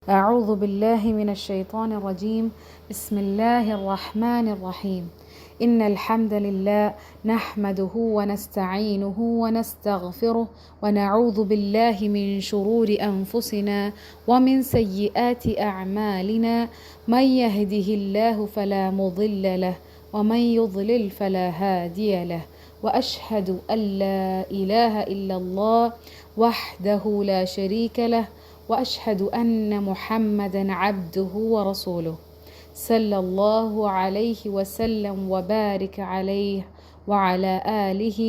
أعوذ بالله من الشيطان الرجيم. بسم الله الرحمن الرحيم. إن الحمد لله نحمده ونستعينه ونستغفره ونعوذ بالله من شرور أنفسنا ومن سيئات أعمالنا. من يهده الله فلا مضل له ومن يضلل فلا هادي له. وأشهد أن لا إله إلا الله وحده لا شريك له وأشهد أن محمدا عبده ورسوله صلى الله عليه وسلم وبارك عليه وعلى آله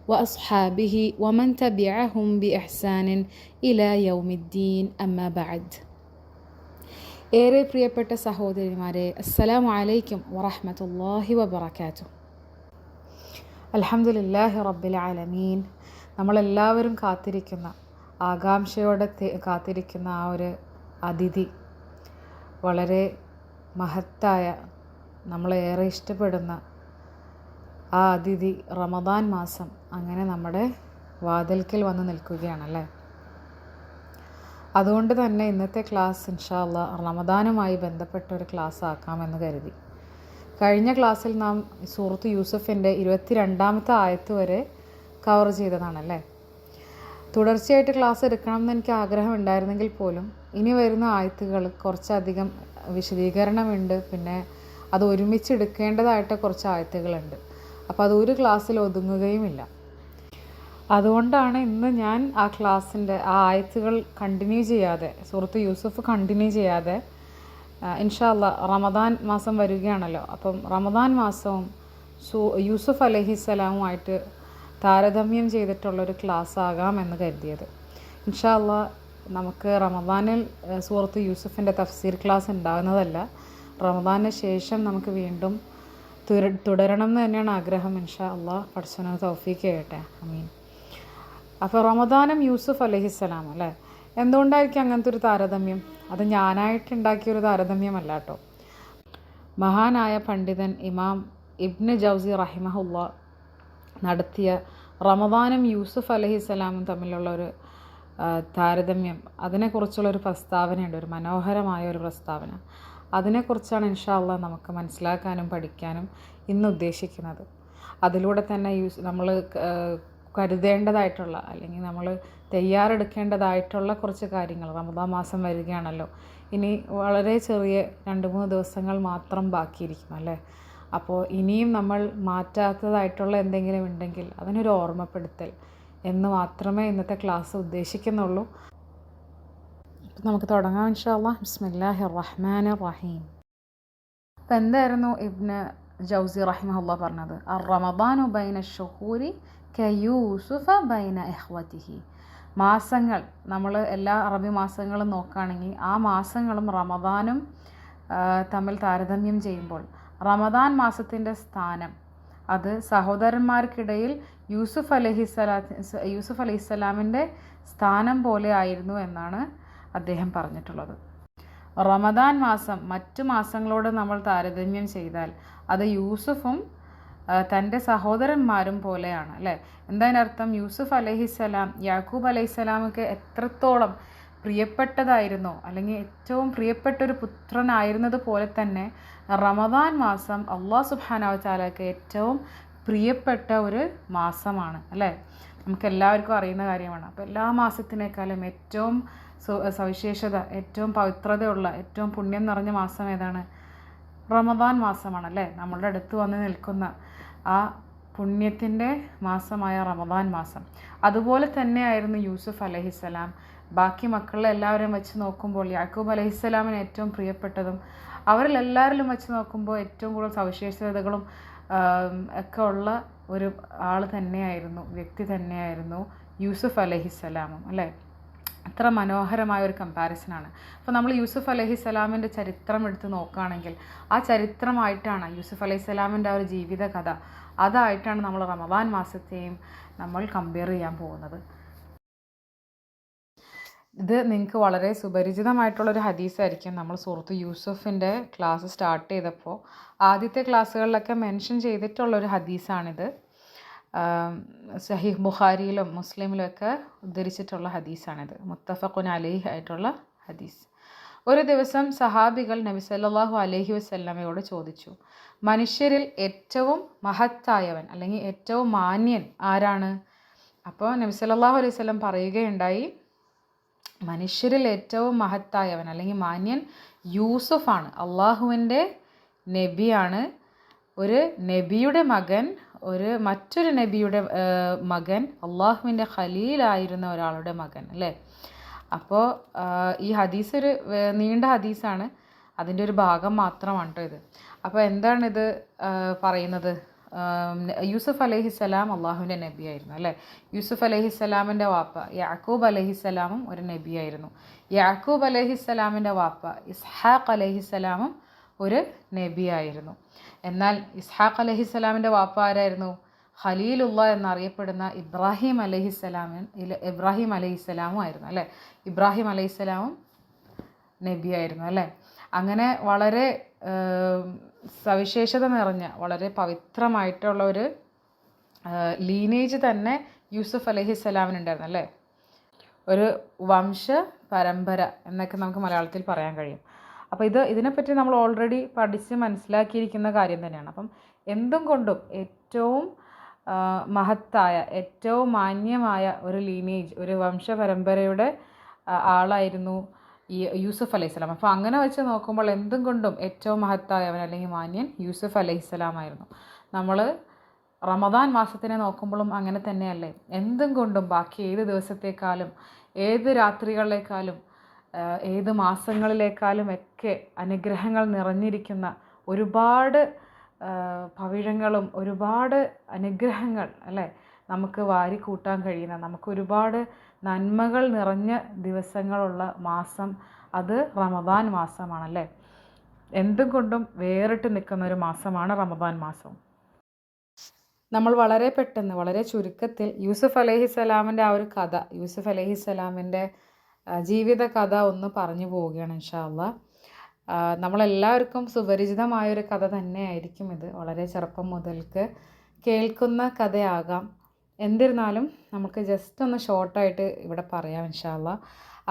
وأصحابه ومن تبعهم بإحسان إلى يوم الدين أما بعد. ഏറെ പ്രിയപ്പെട്ട സഹോദരിമാരെ, അസ്സലാമു അലൈക്കും വറഹ്മത്തുള്ളാഹി വബറകാതുഹു. അൽഹംദുലില്ലാഹി റബ്ബിൽ ആലമീൻ. നമ്മളെല്ലാവരും കാത്തിരിക്കുന്ന, ആകാംക്ഷയോടെ കാത്തിരിക്കുന്ന ആ ഒരു അതിഥി, വളരെ മഹത്തായ, നമ്മളേറെ ഇഷ്ടപ്പെടുന്ന ആ അതിഥി റമദാൻ മാസം അങ്ങനെ നമ്മുടെ വാതിൽക്കൽ വന്ന് നിൽക്കുകയാണല്ലേ. അതുകൊണ്ട് തന്നെ ഇന്നത്തെ ക്ലാസ് ഇൻഷാ അല്ലാഹ് റമദാനുമായി ബന്ധപ്പെട്ട ഒരു ക്ലാസ് ആക്കാമെന്ന് കരുതി. കഴിഞ്ഞ ക്ലാസ്സിൽ നാം സൂറത്ത് യൂസുഫിൻ്റെ 22-ാമത്തെ ആയത്ത് വരെ കവർ ചെയ്തതാണല്ലേ. തുടർച്ചയായിട്ട് ക്ലാസ് എടുക്കണം എന്ന് എനിക്ക് ആഗ്രഹം ഉണ്ടായിരുന്നെങ്കിൽ പോലും ഇനി വരുന്ന ആയത്തുകൾ കുറച്ചധികം വിശദീകരണമുണ്ട്, പിന്നെ അത് ഒരുമിച്ച് എടുക്കേണ്ടതായിട്ട് കുറച്ച് ആയത്തുകളുണ്ട്. അപ്പോൾ അത് ഒരു ക്ലാസ്സിൽ ഒതുങ്ങുകയുമില്ല. അതുകൊണ്ടാണ് ഇന്ന് ഞാൻ ആ ക്ലാസ്സിൻ്റെ ആ ആയത്തുകൾ കണ്ടിന്യൂ ചെയ്യാതെ, സൂറത്ത് യൂസുഫ് കണ്ടിന്യൂ ചെയ്യാതെ, ഇൻഷാ അല്ലാഹ് റമദാൻ മാസം വരികയാണല്ലോ, അപ്പം റമദാൻ മാസവും യൂസുഫ് അലൈഹിസ്സലാമുമായിട്ട് താരതമ്യം ചെയ്തിട്ടുള്ളൊരു ക്ലാസ് ആകാം എന്ന് കരുതിയത്. ഇൻഷാ അല്ലാഹ് നമുക്ക് റമദാനിൽ സൂറത്ത് യൂസുഫിൻ്റെ തഫ്സീർ ക്ലാസ് ഉണ്ടാകുന്നതല്ല. റമദാനിന് ശേഷം നമുക്ക് വീണ്ടും തുടരണം എന്ന് തന്നെയാണ് ആഗ്രഹം. ഇൻഷാ അല്ലാഹ് പടച്ചോന് തൗഫീഖ് ചെയ്യട്ടെ, ആമീൻ. അപ്പോൾ റമദാനും യൂസുഫ് അലൈഹിസ്സലാം അല്ലേ, എന്തുകൊണ്ടായിരിക്കും അങ്ങനത്തെ ഒരു താരതമ്യം? അത് ഞാനായിട്ടുണ്ടാക്കിയൊരു താരതമ്യമല്ല കേട്ടോ. മഹാനായ പണ്ഡിതൻ ഇമാം ഇബ്നു ജൗസി റഹിമഹുല്ലാ നടത്തിയ റമദാനും യൂസുഫ് അലൈഹിസ്സലാമും തമ്മിലുള്ള ഒരു താരതമ്യം, അതിനെക്കുറിച്ചുള്ളൊരു പ്രസ്താവനയുണ്ട്, ഒരു മനോഹരമായ ഒരു പ്രസ്താവന. അതിനെക്കുറിച്ചാണ് ഇൻഷാ അല്ലാഹ് നമുക്ക് മനസ്സിലാക്കാനും പഠിക്കാനും ഇന്ന് ഉദ്ദേശിക്കുന്നത്. അതിലൂടെ തന്നെ നമ്മൾ കരുതേണ്ടതായിട്ടുള്ള, അല്ലെങ്കിൽ നമ്മൾ തയ്യാറെടുക്കേണ്ടതായിട്ടുള്ള കുറച്ച് കാര്യങ്ങൾ. റമദാൻ മാസം വരികയാണല്ലോ, ഇനി വളരെ ചെറിയ 2-3 ദിവസങ്ങൾ മാത്രം ബാക്കിയിരിക്കും അല്ലേ. അപ്പോൾ ഇനിയും നമ്മൾ മാറ്റാത്തതായിട്ടുള്ള എന്തെങ്കിലും ഉണ്ടെങ്കിൽ അതിനൊരു ഓർമ്മപ്പെടുത്തൽ എന്ന് മാത്രമേ ഇന്നത്തെ ക്ലാസ് ഉദ്ദേശിക്കുന്നുള്ളൂ. നമുക്ക് തുടങ്ങാം ഇൻഷാ അല്ലാഹ്. ബിസ്മില്ലാഹിർ റഹ്മാനിർ റഹീം. അപ്പം എന്തായിരുന്നു ഇബ്നു ജൗസി റഹിമഹുല്ലാ പറഞ്ഞത്? റമദാനു ബൈന ശുഹൂരി കയൂസുഫ ബൈന ഇഖ്വതിഹി. മാസങ്ങൾ, നമ്മൾ എല്ലാ അറബി മാസങ്ങളും നോക്കുകയാണെങ്കിൽ ആ മാസങ്ങളും റമദാനും തമ്മിൽ താരതമ്യം ചെയ്യുമ്പോൾ റമദാൻ മാസത്തിൻ്റെ സ്ഥാനം അത് സഹോദരന്മാർക്കിടയിൽ യൂസുഫ് അലൈഹിസ്സലാമിൻ്റെ സ്ഥാനം പോലെ ആയിരുന്നു എന്നാണ് അദ്ദേഹം പറഞ്ഞിട്ടുള്ളത്. റമദാൻ മാസം മറ്റു മാസങ്ങളോട് നമ്മൾ താരതമ്യം ചെയ്താൽ അത് യൂസുഫും തൻ്റെ സഹോദരന്മാരും പോലെയാണ് അല്ലേ. എന്തായതിനർത്ഥം? യൂസുഫ് അലൈഹിസ്സലാം യാക്കൂബ് അലൈഹിസ്സലാമൊക്കെ എത്രത്തോളം പ്രിയപ്പെട്ടതായിരുന്നോ, അല്ലെങ്കിൽ ഏറ്റവും പ്രിയപ്പെട്ടൊരു പുത്രനായിരുന്നത് പോലെ തന്നെ റമദാൻ മാസം അല്ലാഹു സുബ്ഹാനഹു വ തആലക്ക് ഏറ്റവും പ്രിയപ്പെട്ട ഒരു മാസമാണ് അല്ലേ. നമുക്കെല്ലാവർക്കും അറിയുന്ന കാര്യമാണ്. അപ്പോൾ എല്ലാ മാസത്തിനേക്കാളും ഏറ്റവും സവിശേഷത, ഏറ്റവും പവിത്രതയുള്ള, ഏറ്റവും പുണ്യം നിറഞ്ഞ മാസം ഏതാണ്? റമദാൻ മാസമാണല്ലേ. നമ്മളുടെ അടുത്ത് വന്ന് നിൽക്കുന്ന ആ പുണ്യത്തിൻ്റെ മാസമായ റമദാൻ മാസം. അതുപോലെ തന്നെയായിരുന്നു യൂസുഫ് അലൈഹിസ്സലാം. ബാക്കി മക്കളെ എല്ലാവരും വെച്ച് നോക്കുമ്പോൾ യാക്കൂബ് അലൈഹിസ്സലാമിന് ഏറ്റവും പ്രിയപ്പെട്ടതും അവരിൽ എല്ലാവരിലും വെച്ച് നോക്കുമ്പോൾ ഏറ്റവും കൂടുതൽ സവിശേഷതകളും ഒക്കെ ഉള്ള ഒരു ആൾ തന്നെയായിരുന്നു, വ്യക്തി തന്നെയായിരുന്നു യൂസുഫ് അലൈഹിസ്സലാമും അല്ലേ. അത്ര മനോഹരമായ ഒരു കമ്പാരിസനാണ്. അപ്പോൾ നമ്മൾ യൂസുഫ് അലൈഹിസ്സലാമിൻ്റെ ചരിത്രം എടുത്ത് നോക്കുകയാണെങ്കിൽ ആ ചരിത്രമായിട്ടാണ്, യൂസുഫ് അലൈഹിസ്സലാമിൻ്റെ ആ ഒരു ജീവിത കഥ, അതായിട്ടാണ് നമ്മൾ റമദാൻ മാസത്തെയും നമ്മൾ കമ്പയർ ചെയ്യാൻ പോകുന്നത്. ഇത് നിങ്ങൾക്ക് വളരെ സുപരിചിതമായിട്ടുള്ളൊരു ഹദീസായിരിക്കും. നമ്മൾ സൂറത്ത് യൂസുഫിൻ്റെ ക്ലാസ് സ്റ്റാർട്ട് ചെയ്തപ്പോൾ ആദ്യത്തെ ക്ലാസ്സുകളിലൊക്കെ മെൻഷൻ ചെയ്തിട്ടുള്ളൊരു ഹദീസാണിത്. സഹീഹ് ബുഖാരിയിലും മുസ്ലിമിലൊക്കെ ഉദ്ധരിച്ചിട്ടുള്ള ഹദീസാണിത്. മുത്തഫഖുൻ അലൈഹി ആയിട്ടുള്ള ഹദീസ്. ഒരു ദിവസം സഹാബികൾ നബി സല്ലല്ലാഹു അലൈഹി വസല്ലമയോട് ചോദിച്ചു, മനുഷ്യരിൽ ഏറ്റവും മഹത്തായവൻ അല്ലെങ്കിൽ ഏറ്റവും മാന്യൻ ആരാണ്? അപ്പോൾ നബി സല്ലല്ലാഹു അലൈഹി വസല്ലം പറയുകയുണ്ടായി, മനുഷ്യരിൽ ഏറ്റവും മഹത്തായവൻ അല്ലെങ്കിൽ മാന്യൻ യൂസുഫാണ്, അള്ളാഹുവിൻ്റെ നബിയാണ്. ഒരു നബിയുടെ മകൻ മറ്റൊരു നബിയുടെ മകൻ, അള്ളാഹുവിൻ്റെ ഖലീലായിരുന്ന ഒരാളുടെ മകൻ അല്ലേ. അപ്പോൾ ഈ ഹദീസ് ഒരു നീണ്ട ഹദീസാണ്, അതിൻ്റെ ഒരു ഭാഗം മാത്രമാണ് കേട്ടോ ഇത്. അപ്പോൾ എന്താണിത് പറയുന്നത്? യൂസുഫ് അലൈഹിസ്സലാം അള്ളാഹുവിൻ്റെ നബിയായിരുന്നു അല്ലേ. യൂസുഫ് അലൈഹിസ്സലാമിൻ്റെ വാപ്പ യാക്കൂബ് അലൈഹിസ്സലാമും ഒരു നബിയായിരുന്നു. യാക്കൂബ് അലൈഹിസ്സലാമിൻ്റെ വാപ്പ ഇസ്ഹാഖ് അലൈഹിസ്സലാമും ഒരു നബിയായിരുന്നു. എന്നാൽ ഇസ്ഹാഖ് അലൈഹിസ്സലാമിൻ്റെ വാപ്പ ആരായിരുന്നു? ഖലീലുള്ള എന്നറിയപ്പെടുന്ന ഇബ്രാഹിം അലൈഹിസ്സലാമും ആയിരുന്നു അല്ലേ. ഇബ്രാഹിം അലൈഹിസ്സലാമും നബിയായിരുന്നു അല്ലേ. അങ്ങനെ വളരെ സവിശേഷത നിറഞ്ഞ വളരെ പവിത്രമായിട്ടുള്ള ഒരു ലീനേജ് തന്നെ യൂസുഫ് അലൈഹിസ്സലാമിനുണ്ടായിരുന്നു അല്ലേ. ഒരു വംശ പരമ്പര എന്നൊക്കെ നമുക്ക് മലയാളത്തിൽ പറയാൻ കഴിയും. അപ്പോൾ ഇതിനെപ്പറ്റി നമ്മൾ ഓൾറെഡി പഠിച്ച് മനസ്സിലാക്കിയിരിക്കുന്ന കാര്യം തന്നെയാണ്. അപ്പം എന്തും കൊണ്ടും ഏറ്റവും മഹത്തായ ഏറ്റവും മാന്യമായ ഒരു ലീനേജ്, ഒരു വംശപരമ്പരയുടെ ആളായിരുന്നു ഈ യൂസുഫ് അലൈഹിസ്സലാം. അപ്പോൾ അങ്ങനെ വെച്ച് നോക്കുമ്പോൾ എന്തും കൊണ്ടും ഏറ്റവും മഹത്തായവൻ അല്ലെങ്കിൽ മാന്യൻ യൂസുഫ് അലൈഹിസ്സലാമായിരുന്നു. നമ്മൾ റമദാൻ മാസത്തിനെ നോക്കുമ്പോഴും അങ്ങനെ തന്നെയല്ലേ. എന്തും കൊണ്ടും ബാക്കി ഏത് ദിവസത്തേക്കാളും ഏത് രാത്രികളിലേക്കാളും ഏത് മാസങ്ങളിലേക്കാളും ഒക്കെ അനുഗ്രഹങ്ങൾ നിറഞ്ഞിരിക്കുന്ന ഒരുപാട് പവിഴങ്ങളും ഒരുപാട് അനുഗ്രഹങ്ങൾ അല്ലേ നമുക്ക് വാരി കൂട്ടാൻ കഴിയുന്ന, നമുക്ക് ഒരുപാട് നന്മകൾ നിറഞ്ഞ ദിവസങ്ങളുള്ള മാസം അത് റമദാൻ മാസമാണല്ലേ. എന്തും കൊണ്ടും വേറിട്ട് നിൽക്കുന്ന ഒരു മാസമാണ് റമദാൻ മാസം. നമ്മൾ വളരെ പെട്ടെന്ന് വളരെ ചുരുക്കത്തിൽ യൂസുഫ് അലൈഹിസ്സലാമിൻ്റെ ആ ഒരു കഥ, യൂസുഫ് അലൈഹിസ്സലാമിൻ്റെ ജീവിത കഥ ഒന്ന് പറഞ്ഞു പോവുകയാണ് ഇൻഷാ അല്ലാ. നമ്മളെല്ലാവർക്കും സുപരിചിതമായൊരു കഥ തന്നെയായിരിക്കും ഇത്. വളരെ ചെറുപ്പം മുതൽക്ക് കേൾക്കുന്ന കഥയാകാം. എന്നിരുന്നാലും നമുക്ക് ജസ്റ്റ് ഒന്ന് ഷോർട്ടായിട്ട് ഇവിടെ പറയാം ഇൻഷാ അല്ലാ.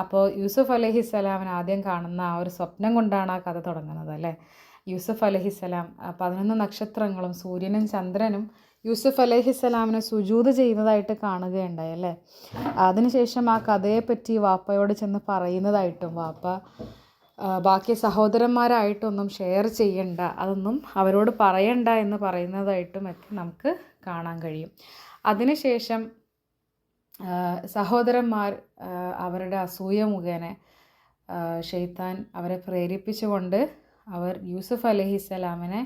അപ്പോൾ യൂസുഫ് അലൈഹിസ്സലാമിന് ആദ്യം കാണുന്ന ആ ഒരു സ്വപ്നം കൊണ്ടാണ് ആ കഥ തുടങ്ങുന്നത് അല്ലേ. യൂസുഫ് അലൈഹിസ്സലാം 11 നക്ഷത്രങ്ങളും സൂര്യനും ചന്ദ്രനും യൂസുഫ് അലൈഹിസ്സലാമിനെ സുജൂദ് ചെയ്യുന്നതായിട്ട് കാണുകയുണ്ടായി അല്ലേ. അതിനുശേഷം ആ കഥയെപ്പറ്റി വാപ്പയോട് ചെന്ന് പറയുന്നതായിട്ടും വാപ്പ ബാക്കി സഹോദരന്മാരായിട്ടൊന്നും ഷെയർ ചെയ്യണ്ട, അതൊന്നും അവരോട് പറയണ്ട എന്ന് പറയുന്നതായിട്ടും ഒക്കെ നമുക്ക് കാണാൻ കഴിയും. അതിനുശേഷം സഹോദരന്മാർ അവരുടെ അസൂയ മുഖേന ഷെയ്ത്താൻ അവരെ പ്രേരിപ്പിച്ചുകൊണ്ട് അവർ യൂസുഫ് അലൈഹിസ്സലാമിനെ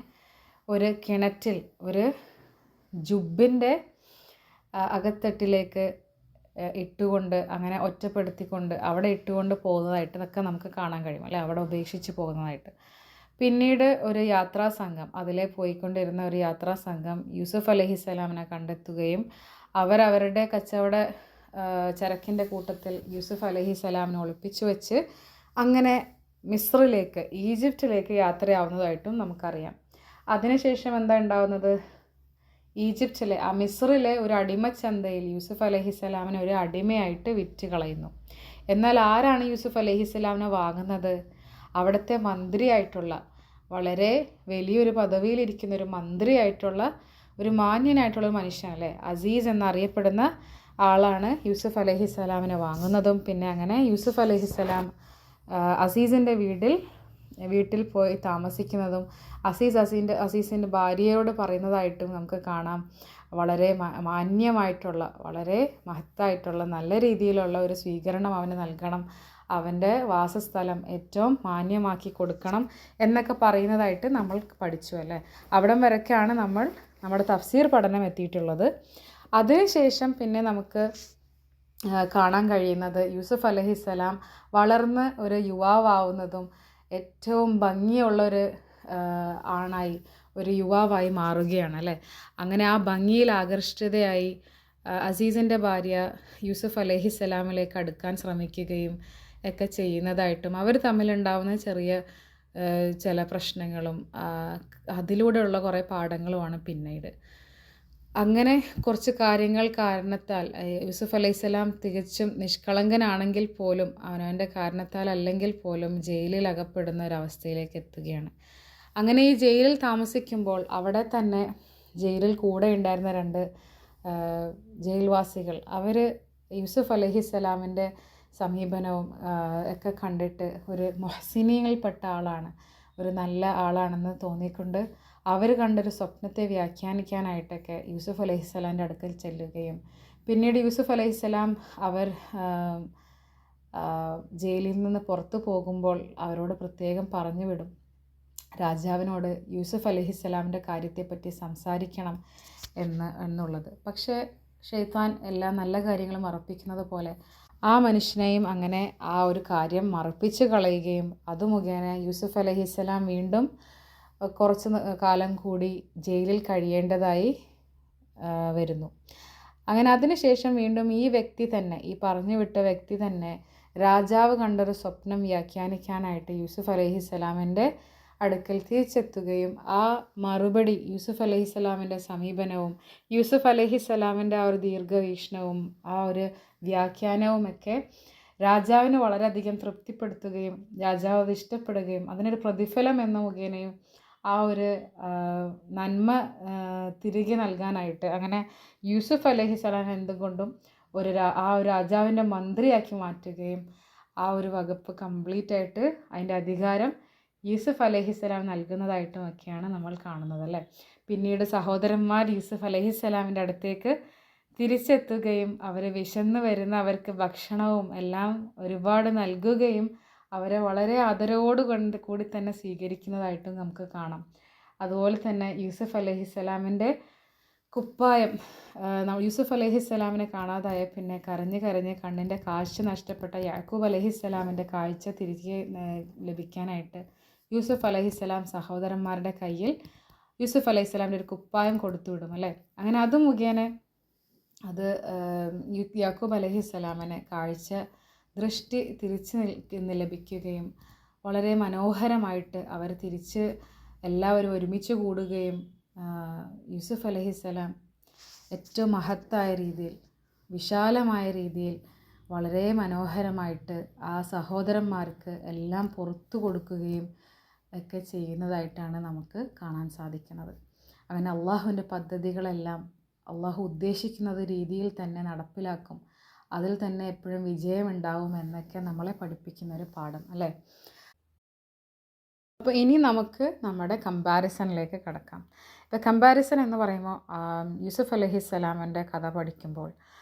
ഒരു കിണറ്റിൽ ഒരു ജുബിൻ്റെ അകത്തട്ടിലേക്ക് ഇട്ടുകൊണ്ട് അങ്ങനെ ഒറ്റപ്പെടുത്തിക്കൊണ്ട് അവിടെ ഇട്ടുകൊണ്ട് പോകുന്നതായിട്ടൊക്കെ നമുക്ക് കാണാൻ കഴിയും അല്ലേ. അവിടെ ഉപേക്ഷിച്ച് പോകുന്നതായിട്ട്. പിന്നീട് ഒരു യാത്രാ സംഘം, അതിലെ പോയിക്കൊണ്ടിരുന്ന ഒരു യാത്രാ സംഘം യൂസുഫ് അലൈഹിസ്സലാമിനെ കണ്ടെത്തുകയും അവരവരുടെ കച്ചവട ചരക്കിൻ്റെ കൂട്ടത്തിൽ യൂസുഫ് അലൈഹിസ്സലാമിനെ ഒളിപ്പിച്ചു വെച്ച് അങ്ങനെ മിസ്രിലേക്ക് ഈജിപ്തിലേക്ക് യാത്രയാവുന്നതായിട്ടും നമുക്കറിയാം. അതിനുശേഷം എന്താ ഉണ്ടാവുന്നത്? ഈജിപ്തിലെ മിസ്രിലെ ഒരു അടിമച്ചന്തയിൽ യൂസുഫ് അലൈഹിസ്സലാമിനെ ഒരു അടിമയായിട്ട് വിറ്റ് കളയുന്നു. എന്നാൽ ആരാണ് യൂസുഫ് അലൈഹിസ്സലാമിനെ വാങ്ങുന്നത്? അവിടുത്തെ മന്ത്രിയായിട്ടുള്ള, വളരെ വലിയൊരു പദവിയിലിരിക്കുന്ന ഒരു മന്ത്രിയായിട്ടുള്ള ഒരു മാന്യനായിട്ടുള്ള മനുഷ്യൻ അല്ലേ, അസീസ് എന്നറിയപ്പെടുന്ന ആളാണ് യൂസുഫ് അലൈഹിസ്സലാമിനെ വാങ്ങുന്നതും. പിന്നെ അങ്ങനെ യൂസുഫ് അലൈഹിസ്സലാം അസീസിൻ്റെ വീട്ടിൽ പോയി താമസിക്കുന്നതും അസീസിൻ്റെ ഭാര്യയോട് പറയുന്നതായിട്ടും നമുക്ക് കാണാം. വളരെ മാന്യമായിട്ടുള്ള, വളരെ മഹത്തായിട്ടുള്ള, നല്ല രീതിയിലുള്ള ഒരു സ്വീകരണം അവന് നൽകണം, അവൻ്റെ വാസസ്ഥലം ഏറ്റവും മാന്യമാക്കി കൊടുക്കണം എന്നൊക്കെ പറയുന്നതായിട്ട് നമ്മൾ പഠിച്ചു അല്ലേ. അവിടം വരെയൊക്കെയാണ് നമ്മുടെ തഫ്സീർ പഠനം എത്തിയിട്ടുള്ളത്. അതിനുശേഷം പിന്നെ നമുക്ക് കാണാൻ കഴിയുന്നത് യൂസുഫ് അലൈഹിസ്സലാം വളർന്ന് ഒരു യുവാവാവുന്നതും ഏറ്റവും ഭംഗിയുള്ളൊരു ആണായി, ഒരു യുവാവായി മാറുകയാണ് അല്ലേ. അങ്ങനെ ആ ഭംഗിയിൽ ആകർഷിതയായി അസീസിൻ്റെ ഭാര്യ യൂസുഫ് അലൈഹിസ്സലാമിലേക്ക് അടുക്കാൻ ശ്രമിക്കുകയും ഒക്കെ ചെയ്യുന്നതായിട്ടും അവർ തമ്മിലുണ്ടാവുന്ന ചില പ്രശ്നങ്ങളും അതിലൂടെയുള്ള കുറേ പാഠങ്ങളുമാണ് പിന്നീട്. അങ്ങനെ കുറച്ച് കാര്യങ്ങൾ കാരണത്താൽ യൂസുഫ് അലൈഹിസ്സലാം തികച്ചും നിഷ്കളങ്കനാണെങ്കിൽ പോലും അവനവൻ്റെ കാരണത്താൽ അല്ലെങ്കിൽ പോലും ജയിലിൽ അകപ്പെടുന്ന ഒരവസ്ഥയിലേക്ക് എത്തുകയാണ്. അങ്ങനെ ഈ ജയിലിൽ താമസിക്കുമ്പോൾ അവിടെ തന്നെ ജയിലിൽ കൂടെ ഉണ്ടായിരുന്ന 2 ജയിൽവാസികൾ അവർ യൂസുഫ് അലൈഹിസ്സലാമിൻ്റെ സമീപനവും ഒക്കെ കണ്ടിട്ട് ഒരു മുഹ്സിനീങ്ങളിൽപ്പെട്ട ആളാണ്, ഒരു നല്ല ആളാണെന്ന് തോന്നിക്കൊണ്ട് അവർ കണ്ടൊരു സ്വപ്നത്തെ വ്യാഖ്യാനിക്കാനായിട്ടൊക്കെ യൂസുഫ് അലൈഹിസ്സലാമിൻ്റെ അടുക്കൽ ചെല്ലുകയും പിന്നീട് യൂസുഫ് അലൈഹിസ്സലാം അവർ ജയിലിൽ നിന്ന് പുറത്തു പോകുമ്പോൾ അവരോട് പ്രത്യേകം പറഞ്ഞു വിടും, രാജാവിനോട് യൂസുഫ് അലൈഹിസ്സലാമിൻ്റെ കാര്യത്തെപ്പറ്റി സംസാരിക്കണം എന്നുള്ളത്. പക്ഷേ ഷെയ്ത്താൻ എല്ലാ നല്ല കാര്യങ്ങളും മറപ്പിക്കുന്നത് പോലെ ആ മനുഷ്യനെയും അങ്ങനെ ആ ഒരു കാര്യം മറപ്പിച്ച് കളയുകയും അത് മുഖേന യൂസുഫ് അലൈഹിസ്സലാം വീണ്ടും കുറച്ച് കാലം കൂടി ജയിലിൽ കഴിയേണ്ടതായി വരുന്നു. അങ്ങനെ അതിനുശേഷം വീണ്ടും ഈ വ്യക്തി തന്നെ, ഈ പറഞ്ഞു വിട്ട വ്യക്തി തന്നെ രാജാവ് കണ്ടൊരു സ്വപ്നം വ്യാഖ്യാനിക്കാനായിട്ട് യൂസുഫ് അലൈഹിസ്സലാമിൻ്റെ അടുക്കൽ തിരിച്ചെത്തുകയും ആ മറുപടി യൂസുഫ് അലൈഹിസ്സലാമിൻ്റെ സമീപനവും യൂസുഫ് അലൈഹിസ്സലാമിൻ്റെ ആ ഒരു ദീർഘവീക്ഷണവും ആ ഒരു വ്യാഖ്യാനവുമൊക്കെ രാജാവിന് വളരെയധികം തൃപ്തിപ്പെടുത്തുകയും രാജാവ് അത് ഇഷ്ടപ്പെടുകയും അതിനൊരു പ്രതിഫലം എന്ന മുഖേനയും ആ ഒരു നന്മ തിരികെ നൽകാനായിട്ട് അങ്ങനെ യൂസുഫ് അലൈഹിസ്സലാം എന്തുകൊണ്ടും ആ ഒരു രാജാവിൻ്റെ മന്ത്രിയാക്കി മാറ്റുകയും ആ ഒരു വകുപ്പ് കംപ്ലീറ്റ് ആയിട്ട് അതിൻ്റെ അധികാരം യൂസുഫ് അലൈഹിസ്സലാം നൽകുന്നതായിട്ടുമൊക്കെയാണ് നമ്മൾ കാണുന്നത് അല്ലേ. പിന്നീട് സഹോദരന്മാർ യൂസുഫ് അലൈഹിസ്സലാമിൻ്റെ അടുത്തേക്ക് തിരിച്ചെത്തുകയും അവർ വിശന്ന് വരുന്ന അവർക്ക് ഭക്ഷണവും എല്ലാം ഒരുപാട് നൽകുകയും അവരെ വളരെ ആദരവോട് കൂടി തന്നെ സ്വീകരിക്കുന്നതായിട്ടും നമുക്ക് കാണാം. അതുപോലെ തന്നെ യൂസുഫ് അലൈഹിസ്സലാമിൻ്റെ കുപ്പായം, യൂസുഫ് അലൈഹിസ്സലാമിനെ കാണാതായ പിന്നെ കരഞ്ഞ് കരഞ്ഞ് കണ്ണിൻ്റെ കാഴ്ച നഷ്ടപ്പെട്ട യാക്കൂബ് അലൈഹിസ്സലാമിൻ്റെ കാഴ്ച തിരികെ ലഭിക്കാനായിട്ട് യൂസുഫ് അലൈഹിസ്സലാം സഹോദരന്മാരുടെ കയ്യിൽ യൂസുഫ് അലൈഹിസ്സലാമിൻ്റെ ഒരു കുപ്പായം കൊടുത്തു വിടും അല്ലേ. അങ്ങനെ അത് മുഖേന അത് യാക്കൂബ് അലൈഹിസ്സലാമിനെ കാഴ്ച ദൃഷ്ടി തിരിച്ച് ലഭിക്കുകയും വളരെ മനോഹരമായിട്ട് അവർ തിരിച്ച് എല്ലാവരും ഒരുമിച്ച് കൂടുകയും യൂസുഫ് അലൈഹിസ്സലാം ഏറ്റവും മഹത്തായ രീതിയിൽ വിശാലമായ രീതിയിൽ വളരെ മനോഹരമായിട്ട് ആ സഹോദരന്മാർക്ക് എല്ലാം പുറത്തു കൊടുക്കുകയും ഒക്കെ ചെയ്യുന്നതായിട്ടാണ് നമുക്ക് കാണാൻ സാധിക്കുന്നത്. അങ്ങനെ അള്ളാഹുവിൻ്റെ പദ്ധതികളെല്ലാം അള്ളാഹു ഉദ്ദേശിക്കുന്നത് രീതിയിൽ തന്നെ നടപ്പിലാക്കും, അതിൽ തന്നെ എപ്പോഴും വിജയമുണ്ടാവും എന്നൊക്കെ നമ്മളെ പഠിപ്പിക്കുന്ന ഒരു പാഠം അല്ലേ. അപ്പോൾ ഇനി നമുക്ക് നമ്മുടെ കമ്പാരിസണിലേക്ക് കടക്കാം. ഇപ്പോൾ കമ്പാരിസൺ എന്ന് പറയുമ്പോൾ യൂസുഫ് അലൈഹിസ്സലാമിൻ്റെ കഥ പഠിക്കുമ്പോൾ,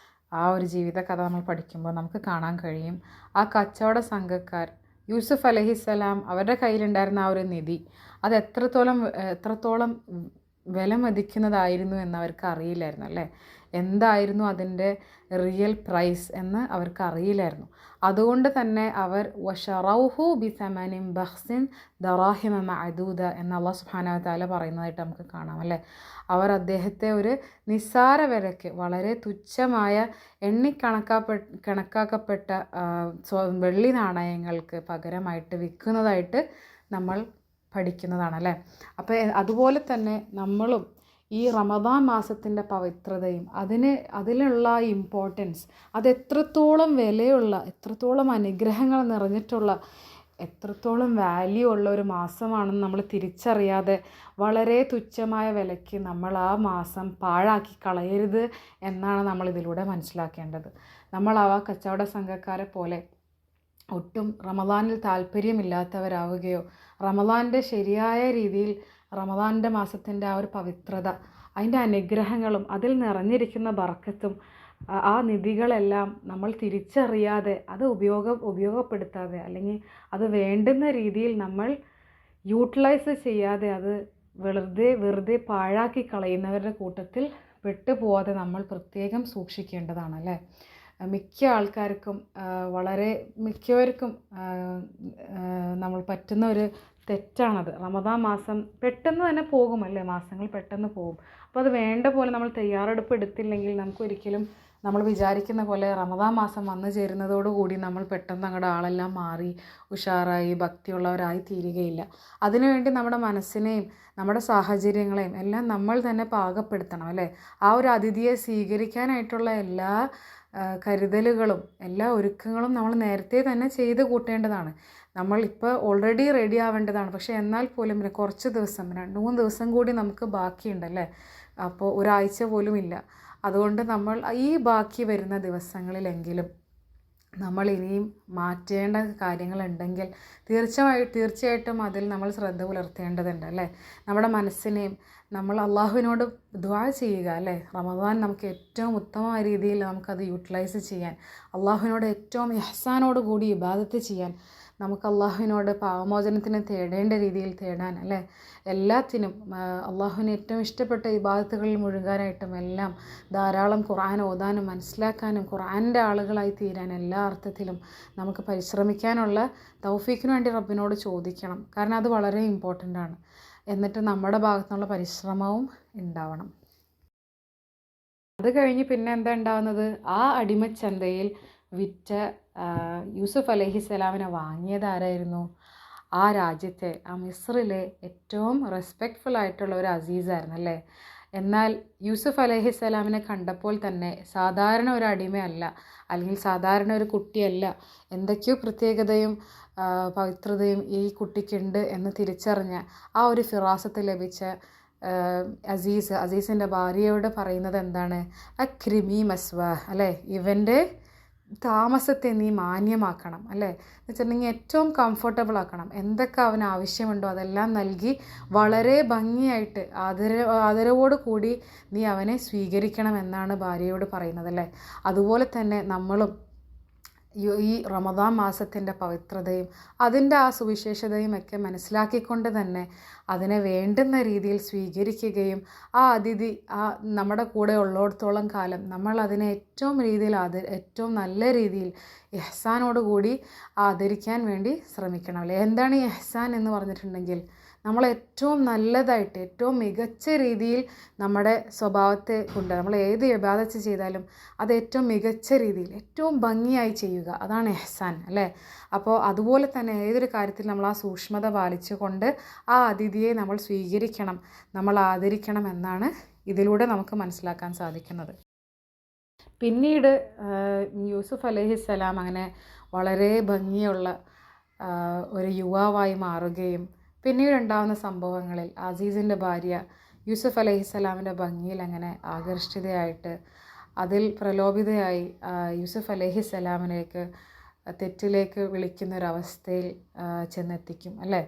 ആ ഒരു ജീവിത കഥ നമ്മൾ പഠിക്കുമ്പോൾ നമുക്ക് കാണാൻ കഴിയും ആ കച്ചവട സംഘക്കാർ യൂസുഫ് അലൈഹിസ്സലാം അവരുടെ കയ്യിലുണ്ടായിരുന്ന ആ ഒരു നിധി അത് എത്രത്തോളം വില മതിക്കുന്നതായിരുന്നു എന്ന് അവർക്ക് അറിയില്ലായിരുന്നു അല്ലേ. എന്തായിരുന്നു അതിൻ്റെ റിയൽ പ്രൈസ് എന്ന് അവർക്ക് അറിയില്ലായിരുന്നു. അതുകൊണ്ട് തന്നെ അവർ വശറൗഹു ബിസമനിൻ ബഖ്സിൻ ദറാഹിമ മഅദൂദ എന്ന് അല്ലാഹു സുബ്ഹാനഹു വ തആല പറയുന്നതായിട്ട് നമുക്ക് കാണാം അല്ലേ. അവർ അദ്ദേഹത്തെ ഒരു നിസ്സാര വിലയ്ക്ക് വളരെ തുച്ഛമായ കണക്കാക്കപ്പെട്ട വെള്ളി നാണയങ്ങൾക്ക് പകരമായിട്ട് വിൽക്കുന്നതായിട്ട് നമ്മൾ പഠിക്കുന്നതാണല്ലേ. അപ്പോൾ അതുപോലെ തന്നെ നമ്മളും ഈ റമദാൻ മാസത്തിൻ്റെ പവിത്രതയും അതിലുള്ള ഇമ്പോർട്ടൻസ്, അത് എത്രത്തോളം വിലയുള്ള, എത്രത്തോളം അനുഗ്രഹങ്ങൾ നിറഞ്ഞിട്ടുള്ള, എത്രത്തോളം വാല്യൂ ഉള്ള ഒരു മാസമാണെന്ന് നമ്മൾ തിരിച്ചറിയാതെ വളരെ തുച്ഛമായ വിലയ്ക്ക് നമ്മൾ ആ മാസം പാഴാക്കി കളയരുത് എന്നാണ് നമ്മളിതിലൂടെ മനസ്സിലാക്കേണ്ടത്. നമ്മൾ ആ കച്ചവട സംഘക്കാരെ പോലെ ഒട്ടും റമദാനിൽ താല്പര്യമില്ലാത്തവരാവുകയോ റമദാൻ്റെ ശരിയായ രീതിയിൽ റമദാൻ്റെ മാസത്തിൻ്റെ ആ ഒരു പവിത്രത, അതിൻ്റെ അനുഗ്രഹങ്ങളും അതിൽ നിറഞ്ഞിരിക്കുന്ന ബർക്കത്തും ആ നിധികളെല്ലാം നമ്മൾ തിരിച്ചറിയാതെ അത് ഉപയോഗപ്പെടുത്താതെ അല്ലെങ്കിൽ അത് വേണ്ടുന്ന രീതിയിൽ നമ്മൾ യൂട്ടിലൈസ് ചെയ്യാതെ അത് വെറുതെ പാഴാക്കി കളയുന്നവരുടെ കൂട്ടത്തിൽ പെട്ടുപോകാതെ നമ്മൾ പ്രത്യേകം സൂക്ഷിക്കേണ്ടതാണല്ലേ. മിക്ക ആൾക്കാർക്കും മിക്കവർക്കും നമ്മൾ പറ്റുന്ന ഒരു തെറ്റാണത്. റമദാൻ മാസം പെട്ടെന്ന് തന്നെ പോകുമല്ലേ, മാസങ്ങൾ പെട്ടെന്ന് പോകും. അപ്പോൾ അത് വേണ്ട പോലെ നമ്മൾ തയ്യാറെടുപ്പ് എടുത്തില്ലെങ്കിൽ നമുക്കൊരിക്കലും നമ്മൾ വിചാരിക്കുന്ന പോലെ റമദാൻ മാസം വന്നു ചേരുന്നതോടുകൂടി നമ്മൾ പെട്ടെന്ന് അങ്ങോട്ട് ആളെല്ലാം മാറി ഉഷാറായി ഭക്തിയുള്ളവരായി തീരുകയില്ല. അതിനുവേണ്ടി നമ്മുടെ മനസ്സിനെയും നമ്മുടെ സാഹചര്യങ്ങളെയും എല്ലാം നമ്മൾ തന്നെ പാകപ്പെടുത്തണം അല്ലേ. ആ ഒരു അതിഥിയെ സ്വീകരിക്കാനായിട്ടുള്ള എല്ലാ കരുതലുകളും എല്ലാ ഒരുക്കങ്ങളും നമ്മൾ നേരത്തെ തന്നെ ചെയ്ത് കൂട്ടേണ്ടതാണ്. നമ്മളിപ്പോൾ ഓൾറെഡി റെഡി ആവേണ്ടതാണ്. പക്ഷേ എന്നാൽ പോലും പിന്നെ കുറച്ച് ദിവസം 2-3 ദിവസം കൂടി നമുക്ക് ബാക്കിയുണ്ടല്ലേ. അപ്പോൾ ഒരാഴ്ച പോലും ഇല്ല. അതുകൊണ്ട് നമ്മൾ ഈ ബാക്കി വരുന്ന ദിവസങ്ങളിലെങ്കിലും നമ്മൾ ഇനിയും മാറ്റേണ്ട കാര്യങ്ങളുണ്ടെങ്കിൽ തീർച്ചയായിട്ടും അതിൽ നമ്മൾ ശ്രദ്ധ പുലർത്തേണ്ടതുണ്ട് അല്ലേ. നമ്മുടെ മനസ്സിനെയും നമ്മൾ അള്ളാഹുവിനോട് ദുആ ചെയ്യുക അല്ലേ. റമദാൻ നമുക്ക് ഏറ്റവും ഉത്തമമായ രീതിയിൽ നമുക്കത് യൂട്ടിലൈസ് ചെയ്യാൻ, അള്ളാഹുവിനോട് ഏറ്റവും ഇഹ്സാനോട് കൂടി ഇബാദത്ത് ചെയ്യാൻ, നമുക്ക് അള്ളാഹുവിനോട് പാവമോചനത്തിന് തേടേണ്ട രീതിയിൽ തേടാൻ അല്ലേ. എല്ലാത്തിനും അള്ളാഹുവിന് ഏറ്റവും ഇഷ്ടപ്പെട്ട ഇബാദത്തുകളിൽ മുഴുകാനായിട്ടും എല്ലാം ധാരാളം ഖുർആൻ ഓതാനും മനസ്സിലാക്കാനും ഖുർആൻ്റെ ആളുകളായി തീരാൻ എല്ലാ അർത്ഥത്തിലും നമുക്ക് പരിശ്രമിക്കാനുള്ള തൗഫീക്കിന് വേണ്ടി റബ്ബിനോട് ചോദിക്കണം. കാരണം അത് വളരെ ഇമ്പോർട്ടൻ്റ് ആണ്. എന്നിട്ട് നമ്മുടെ ഭാഗത്തുനിന്നുള്ള പരിശ്രമവും ഉണ്ടാവണം. അത് കഴിഞ്ഞ് പിന്നെ എന്താ ഉണ്ടാവുന്നത്, ആ അടിമച്ചന്തയിൽ വിറ്റ യൂസുഫ് അലൈഹിസ്സലാമിനെ വാങ്ങിയത് ആരായിരുന്നു? ആ രാജ്യത്തെ, ആ മിസ്റിലെ ഏറ്റവും റെസ്പെക്റ്റ്ഫുൾ ആയിട്ടുള്ള ഒരു അസീസായിരുന്നു അല്ലേ. എന്നാൽ യൂസുഫ് അലൈഹിസ്സലാമിനെ കണ്ടപ്പോൾ തന്നെ സാധാരണ ഒരു അടിമയല്ല, അല്ലെങ്കിൽ സാധാരണ ഒരു കുട്ടിയല്ല, എന്തൊക്കെയോ പ്രത്യേകതയും പവിത്രതയും ഈ കുട്ടിക്കുണ്ട് എന്ന് തിരിച്ചറിഞ്ഞ ആ ഒരു ഫിറാസത്ത് ലഭിച്ച അസീസിൻ്റെ ഭാര്യയോട് പറയുന്നത് എന്താണ്? അക്രിമി മസ്വ അല്ലേ, ഇവൻ്റെ താമസത്തെ നീ മാന്യമാക്കണം അല്ലേ. എന്ന് വെച്ചിട്ടുണ്ടെങ്കിൽ ഏറ്റവും കംഫർട്ടബിൾ ആക്കണം. എന്തൊക്കെ അവന് ആവശ്യമുണ്ടോ അതെല്ലാം നൽകി വളരെ ഭംഗിയായിട്ട് ആദരവോട് കൂടി നീ അവനെ സ്വീകരിക്കണം എന്നാണ് ഭാര്യയോട് പറയുന്നത് അല്ലേ. അതുപോലെ തന്നെ നമ്മളും ഈ റമദാൻ മാസത്തിൻ്റെ പവിത്രതയും അതിൻ്റെ ആ സുവിശേഷതയും ഒക്കെ മനസ്സിലാക്കിക്കൊണ്ട് തന്നെ അതിനെ വേണ്ടുന്ന രീതിയിൽ സ്വീകരിക്കുകയും ആ അതിഥി നമ്മുടെ കൂടെ ഉള്ളിടത്തോളം കാലം നമ്മൾ അതിനെ ഏറ്റവും നല്ല രീതിയിൽ ഇഹ്സാനോടുകൂടി ആദരിക്കാൻ വേണ്ടി ശ്രമിക്കണം അല്ലേ. എന്താണ് ഈ ഇഹ്സാൻ എന്ന് പറഞ്ഞിട്ടുണ്ടെങ്കിൽ, നമ്മൾ ഏറ്റവും നല്ലതായിട്ട് ഏറ്റവും മികച്ച രീതിയിൽ നമ്മുടെ സ്വഭാവത്തെ കൊണ്ട് നമ്മൾ ഏത് ഇബാദത്ത് ചെയ്താലും അത് ഏറ്റവും മികച്ച രീതിയിൽ ഏറ്റവും ഭംഗിയായി ചെയ്യുക, അതാണ് ഇഹ്സാൻ അല്ലേ. അപ്പോൾ അതുപോലെ തന്നെ ഏതൊരു കാര്യത്തിൽ നമ്മൾ ആ സൂക്ഷ്മത പാലിച്ചുകൊണ്ട് ആ അതിഥിയെ നമ്മൾ സ്വീകരിക്കണം, നമ്മൾ ആദരിക്കണം എന്നാണ് ഇതിലൂടെ നമുക്ക് മനസ്സിലാക്കാൻ സാധിക്കുന്നത്. പിന്നീട് യൂസുഫ് അലൈഹിസ്സലാം അങ്ങനെ വളരെ ഭംഗിയുള്ള ഒരു യുവാവായി മാറുകയും പിന്നീട് ഉണ്ടാകുന്ന സംഭവങ്ങളിൽ അസീസിൻ്റെ ഭാര്യ യൂസുഫ് അലൈഹിസ്സലാമിൻ്റെ ഭംഗിയിൽ അങ്ങനെ ആകർഷിതയായിട്ട് അതിൽ പ്രലോഭിതയായി യൂസുഫ് അലൈഹിസ്സലാമിലേക്ക് തെറ്റിലേക്ക് വിളിക്കുന്നൊരവസ്ഥയിൽ ചെന്നെത്തിക്കും അല്ലേ.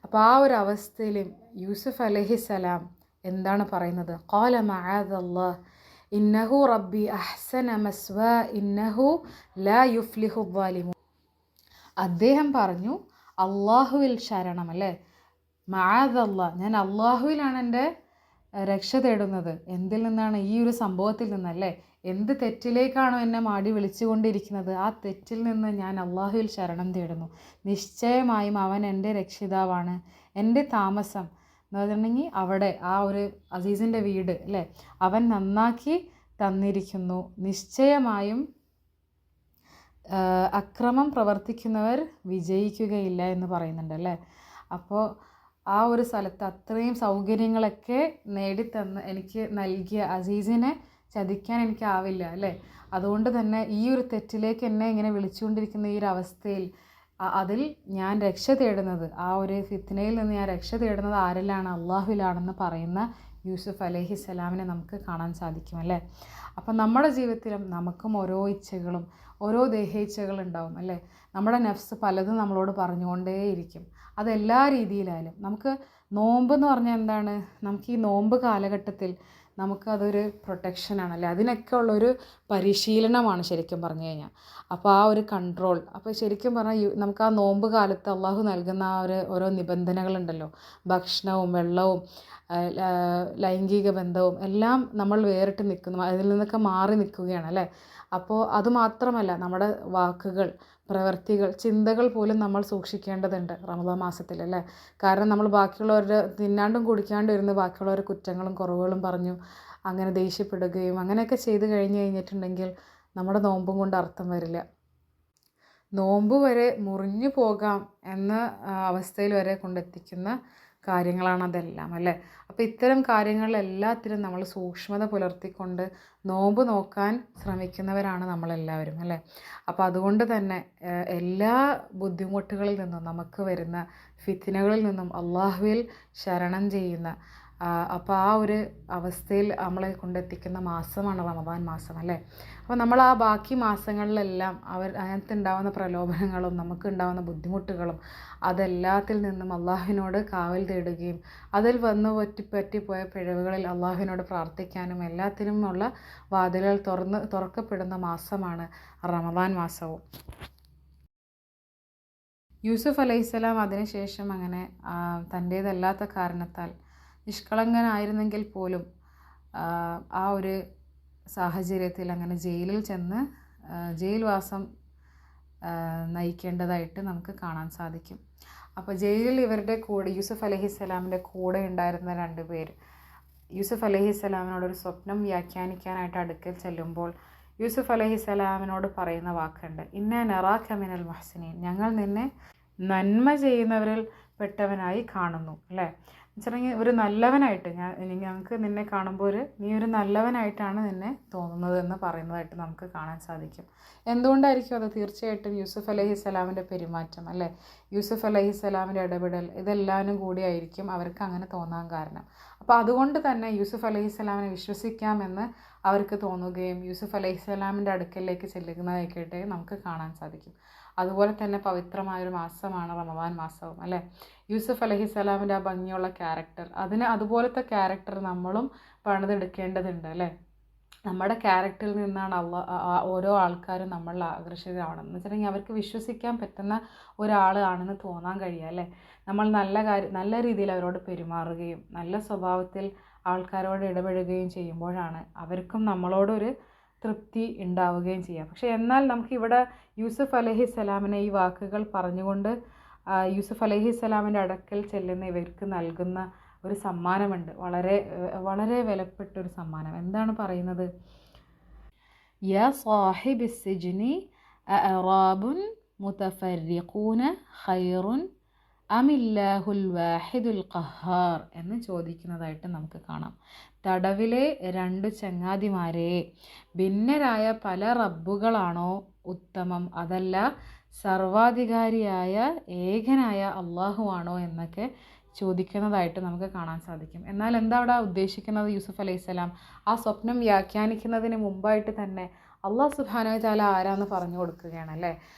അപ്പോൾ ആ ഒരു അവസ്ഥയിലും യൂസുഫ് അലൈഹിസ്സലാം എന്താണ് പറയുന്നത്? ഖാല മഅദല്ലാഹ് ഇന്നഹു റബ്ബി അഹ്സന മസ്വാ ഇന്നഹു ലാ യുഫ്ലിഹു ദ്വാലിമൂൻ. അദ്ദേഹം പറഞ്ഞു അള്ളാഹുവിൽ ശരണം അല്ലേ. മഅദല്ലാഹ്, ഞാൻ അള്ളാഹുവിലാണ് എൻ്റെ രക്ഷ തേടുന്നത്. എന്തിൽ നിന്നാണ്? ഈ ഒരു സംഭവത്തിൽ നിന്നല്ലേ. എന്ത് തെറ്റിലേക്കാണോ എന്നെ മാടി വിളിച്ചുകൊണ്ടിരിക്കുന്നത് ആ തെറ്റിൽ നിന്ന് ഞാൻ അള്ളാഹുവിൽ ശരണം തേടുന്നു. നിശ്ചയമായും അവൻ എൻ്റെ രക്ഷിതാവാണ്. എൻ്റെ താമസം എന്ന് പറഞ്ഞിട്ടുണ്ടെങ്കിൽ അവിടെ ആ ഒരു അസീസിൻ്റെ വീട് അല്ലേ, അവൻ നന്നാക്കി തന്നിരിക്കുന്നു. നിശ്ചയമായും അക്രമം പ്രവർത്തിക്കുന്നവർ വിജയിക്കുകയില്ല എന്ന് പറയുന്നുണ്ട് അല്ലേ. അപ്പോൾ ആ ഒരു സ്ഥലത്ത് അത്രയും സൗകര്യങ്ങളൊക്കെ നേടിത്തന്ന് എനിക്ക് നൽകിയ അസീസിനെ ചതിക്കാൻ എനിക്കാവില്ല അല്ലേ. അതുകൊണ്ട് തന്നെ ഈ ഒരു തെറ്റിലേക്ക് എന്നെ ഇങ്ങനെ വിളിച്ചുകൊണ്ടിരിക്കുന്ന ഈ ഒരു അവസ്ഥയിൽ അതിൽ ഞാൻ രക്ഷ തേടുന്നത്, ആ ഒരു ഫിത്നയിൽ നിന്ന് ഞാൻ രക്ഷ തേടുന്നത് ആരിലാണ്? അള്ളാഹുവിലാണെന്ന് പറയുന്ന യൂസുഫ് അലൈഹിസ്സലാമിനെ നമുക്ക് കാണാൻ സാധിക്കും അല്ലേ. അപ്പം നമ്മുടെ ജീവിതത്തിലും നമുക്കും ഓരോ ഇച്ഛകളും ഓരോ ദേഹേച്ഛകളുണ്ടാവും അല്ലേ. നമ്മുടെ നഫ്സ് പലതും നമ്മളോട് പറഞ്ഞുകൊണ്ടേയിരിക്കും. അതെല്ലാ രീതിയിലായാലും നമുക്ക് നോമ്പ് എന്ന് പറഞ്ഞാൽ എന്താണ്? നമുക്ക് ഈ നോമ്പ് കാലഘട്ടത്തിൽ നമുക്കതൊരു പ്രൊട്ടക്ഷനാണല്ലേ, അതിനൊക്കെ ഉള്ളൊരു പരിശീലനമാണ് ശരിക്കും പറഞ്ഞു കഴിഞ്ഞാൽ. അപ്പോൾ ആ ഒരു കൺട്രോൾ, അപ്പോൾ ശരിക്കും പറഞ്ഞാൽ നമുക്ക് ആ നോമ്പ് കാലത്ത് അള്ളാഹു നൽകുന്ന ആ ഓരോ നിബന്ധനകളുണ്ടല്ലോ, ഭക്ഷണവും വെള്ളവും ലൈംഗിക ബന്ധവും എല്ലാം നമ്മൾ വേറിട്ട് നിൽക്കുന്നു, അതിൽ നിന്നൊക്കെ മാറി നിൽക്കുകയാണ് അല്ലേ. അപ്പോൾ അതുമാത്രമല്ല നമ്മുടെ വാക്കുകൾ പ്രവൃത്തികൾ, ചിന്തകൾ പോലും നമ്മൾ സൂക്ഷിക്കേണ്ടതുണ്ട് റമദാൻ മാസത്തിൽ അല്ലേ. കാരണം നമ്മൾ ബാക്കിയുള്ളവരുടെ തിന്നാണ്ടും കുടിക്കാണ്ടും ഇരുന്ന് ബാക്കിയുള്ളവരുടെ കുറ്റങ്ങളും കുറവുകളും പറഞ്ഞു അങ്ങനെ ദേഷ്യപ്പെടുകയും അങ്ങനെയൊക്കെ ചെയ്ത് കഴിഞ്ഞിട്ടുണ്ടെങ്കിൽ നമ്മുടെ നോമ്പും കൊണ്ട് അർത്ഥം വരില്ല. നോമ്പ് വരെ മുറിഞ്ഞു പോകാം എന്ന അവസ്ഥയിൽ വരെ കൊണ്ടെത്തിക്കുന്ന കാര്യങ്ങളാണ് അതെല്ലാം അല്ലേ. അപ്പോൾ ഇത്തരം കാര്യങ്ങളിലെല്ലാത്തിലും നമ്മൾ സൂക്ഷ്മത പുലർത്തിക്കൊണ്ട് നോമ്പ് നോക്കാൻ ശ്രമിക്കുന്നവരാണ് നമ്മളെല്ലാവരും അല്ലേ. അപ്പോൾ അതുകൊണ്ട് തന്നെ എല്ലാ ബുദ്ധിമുട്ടുകളിൽ നിന്നും, നമുക്ക് വരുന്ന ഫിത്നകളിൽ നിന്നും അള്ളാഹുവിൽ ശരണം ചെയ്യുന്ന, അപ്പോൾ ആ ഒരു അവസ്ഥയിൽ നമ്മളെ കൊണ്ടെത്തിക്കുന്ന മാസമാണ് റമദാൻ മാസം അല്ലേ. അപ്പോൾ നമ്മൾ ആ ബാക്കി മാസങ്ങളിലെല്ലാം അതിനകത്തുണ്ടാവുന്ന പ്രലോഭനങ്ങളും നമുക്കുണ്ടാവുന്ന ബുദ്ധിമുട്ടുകളും അതെല്ലാത്തിൽ നിന്നും അള്ളാഹുവിനോട് കാവൽ തേടുകയും അതിൽ വന്ന് പറ്റിപ്പോയ പിഴവുകളിൽ അള്ളാഹുവിനോട് പ്രാർത്ഥിക്കാനും എല്ലാത്തിനുമുള്ള വാതിലുകൾ തുറക്കപ്പെടുന്ന മാസമാണ് റമദാൻ മാസവും. യൂസുഫ് അലൈഹിസ്സലാം അതിനുശേഷം അങ്ങനെ തൻ്റേതല്ലാത്ത കാരണത്താൽ നിഷ്കളങ്കനായിരുന്നെങ്കിൽ പോലും ആ ഒരു സാഹചര്യത്തിൽ അങ്ങനെ ജയിലിൽ ചെന്ന് ജയിൽവാസം നയിക്കേണ്ടതായിട്ട് നമുക്ക് കാണാൻ സാധിക്കും. അപ്പോൾ ജയിലിൽ ഇവരുടെ കൂടെ യൂസുഫ് അലൈഹിസ്സലാമിൻ്റെ കൂടെ ഉണ്ടായിരുന്ന 2 പേർ യൂസുഫ് അലൈഹിസ്സലാമിനോടൊരു സ്വപ്നം വ്യാഖ്യാനിക്കാനായിട്ട് അടുക്കൽ ചെല്ലുമ്പോൾ യൂസുഫ് അലൈഹിസ്സലാമിനോട് പറയുന്ന വാക്കുണ്ട്, ഇന്ന നറാക മിനൽ മുഹ്സിനീൻ, ഞങ്ങൾ നിന്നെ നന്മ ചെയ്യുന്നവരിൽ പെട്ടവനായി കാണുന്നു അല്ലേ. വെച്ചിട്ടുണ്ടെങ്കിൽ ഒരു നല്ലവനായിട്ട് ഞങ്ങൾക്ക് നിന്നെ കാണുമ്പോൾ നീ ഒരു നല്ലവനായിട്ടാണ് നിന്നെ തോന്നുന്നത് എന്ന് പറയുന്നതായിട്ട് നമുക്ക് കാണാൻ സാധിക്കും. എന്തുകൊണ്ടായിരിക്കും അത്? തീർച്ചയായിട്ടും യൂസുഫ് അലൈഹിസ്സലാമിൻ്റെ പെരുമാറ്റം അല്ലേ, യൂസുഫ് അലൈഹിസ്സലാമിൻ്റെ ഇടപെടൽ, ഇതെല്ലാവരും കൂടിയായിരിക്കും അവർക്ക് അങ്ങനെ തോന്നാൻ കാരണം. അപ്പോൾ അതുകൊണ്ട് തന്നെ യൂസുഫ് അലൈഹിസ്സലാമിനെ വിശ്വസിക്കാമെന്ന് അവർക്ക് തോന്നുകയും യൂസുഫ് അലൈഹിസ്സലാമിൻ്റെ അടുക്കലേക്ക് ചെല്ലുന്നതായിക്കട്ടെ നമുക്ക് കാണാൻ സാധിക്കും. അതുപോലെ തന്നെ പവിത്രമായൊരു മാസമാണ് റമദാൻ മാസവും അല്ലേ. യൂസുഫ് അലൈഹിസ്സലാമിൻ്റെ ആ ഭംഗിയുള്ള ക്യാരക്ടർ, അതുപോലത്തെ ക്യാരക്ടർ നമ്മളും പണിതെടുക്കേണ്ടതുണ്ട് അല്ലേ. നമ്മുടെ ക്യാരക്ടറിൽ നിന്നാണ് ഓരോ ആൾക്കാരും നമ്മളിൽ ആകർഷിതരാവണം എന്ന് വെച്ചിട്ടുണ്ടെങ്കിൽ അവർക്ക് വിശ്വസിക്കാൻ പറ്റുന്ന ഒരാളാണെന്ന് തോന്നാൻ കഴിയുക അല്ലേ. നമ്മൾ നല്ല രീതിയിൽ അവരോട് പെരുമാറുകയും നല്ല സ്വഭാവത്തിൽ ആൾക്കാരോട് ഇടപെടുകയും ചെയ്യുമ്പോഴാണ് അവർക്കും നമ്മളോടൊരു തൃപ്തി ഉണ്ടാവുകയും ചെയ്യുക. പക്ഷേ എന്നാൽ നമുക്കിവിടെ യൂസുഫ് അലൈഹിസ്സലാമിനെ ഈ വാക്കുകൾ പറഞ്ഞുകൊണ്ട് യൂസുഫ് അലൈഹിസ്സലാമിൻ്റെ അടുക്കൽ ചെല്ലുന്ന ഇവർക്ക് നൽകുന്ന ഒരു സമ്മാനമുണ്ട്, വളരെ വളരെ വിലപ്പെട്ടൊരു സമ്മാനം. എന്താണ് പറയുന്നത്? യാ സാഹിബി സിജ്നി അഅറാബുൻ മുതഫർരിഖൂന ഖൈറുൻ അമില്ലാഹുൽ വാഹിദുൽ ഖഹാർ എന്ന് ചോദിക്കുന്നതായിട്ട് നമുക്ക് കാണാം. തടവിലെ 2 ചങ്ങാതിമാരെ, ഭിന്നരായ പല റബ്ബുകളാണോ ഉത്തമം, അതല്ല സർവാധികാരിയായ ഏകനായ അള്ളാഹുവാണോ എന്നൊക്കെ ചോദിക്കുന്നതായിട്ട് നമുക്ക് കാണാൻ സാധിക്കും. എന്നാൽ എന്താ അവിടെ ഉദ്ദേശിക്കുന്നത്? യൂസുഫ് അലൈഹിസ്സലാം ആ സ്വപ്നം വ്യാഖ്യാനിക്കുന്നതിന് മുമ്പായിട്ട് തന്നെ അള്ളാഹു സുബ്ഹാനഹു വ തആല ആരാന്ന് പറഞ്ഞു കൊടുക്കുകയാണ് അല്ലേ.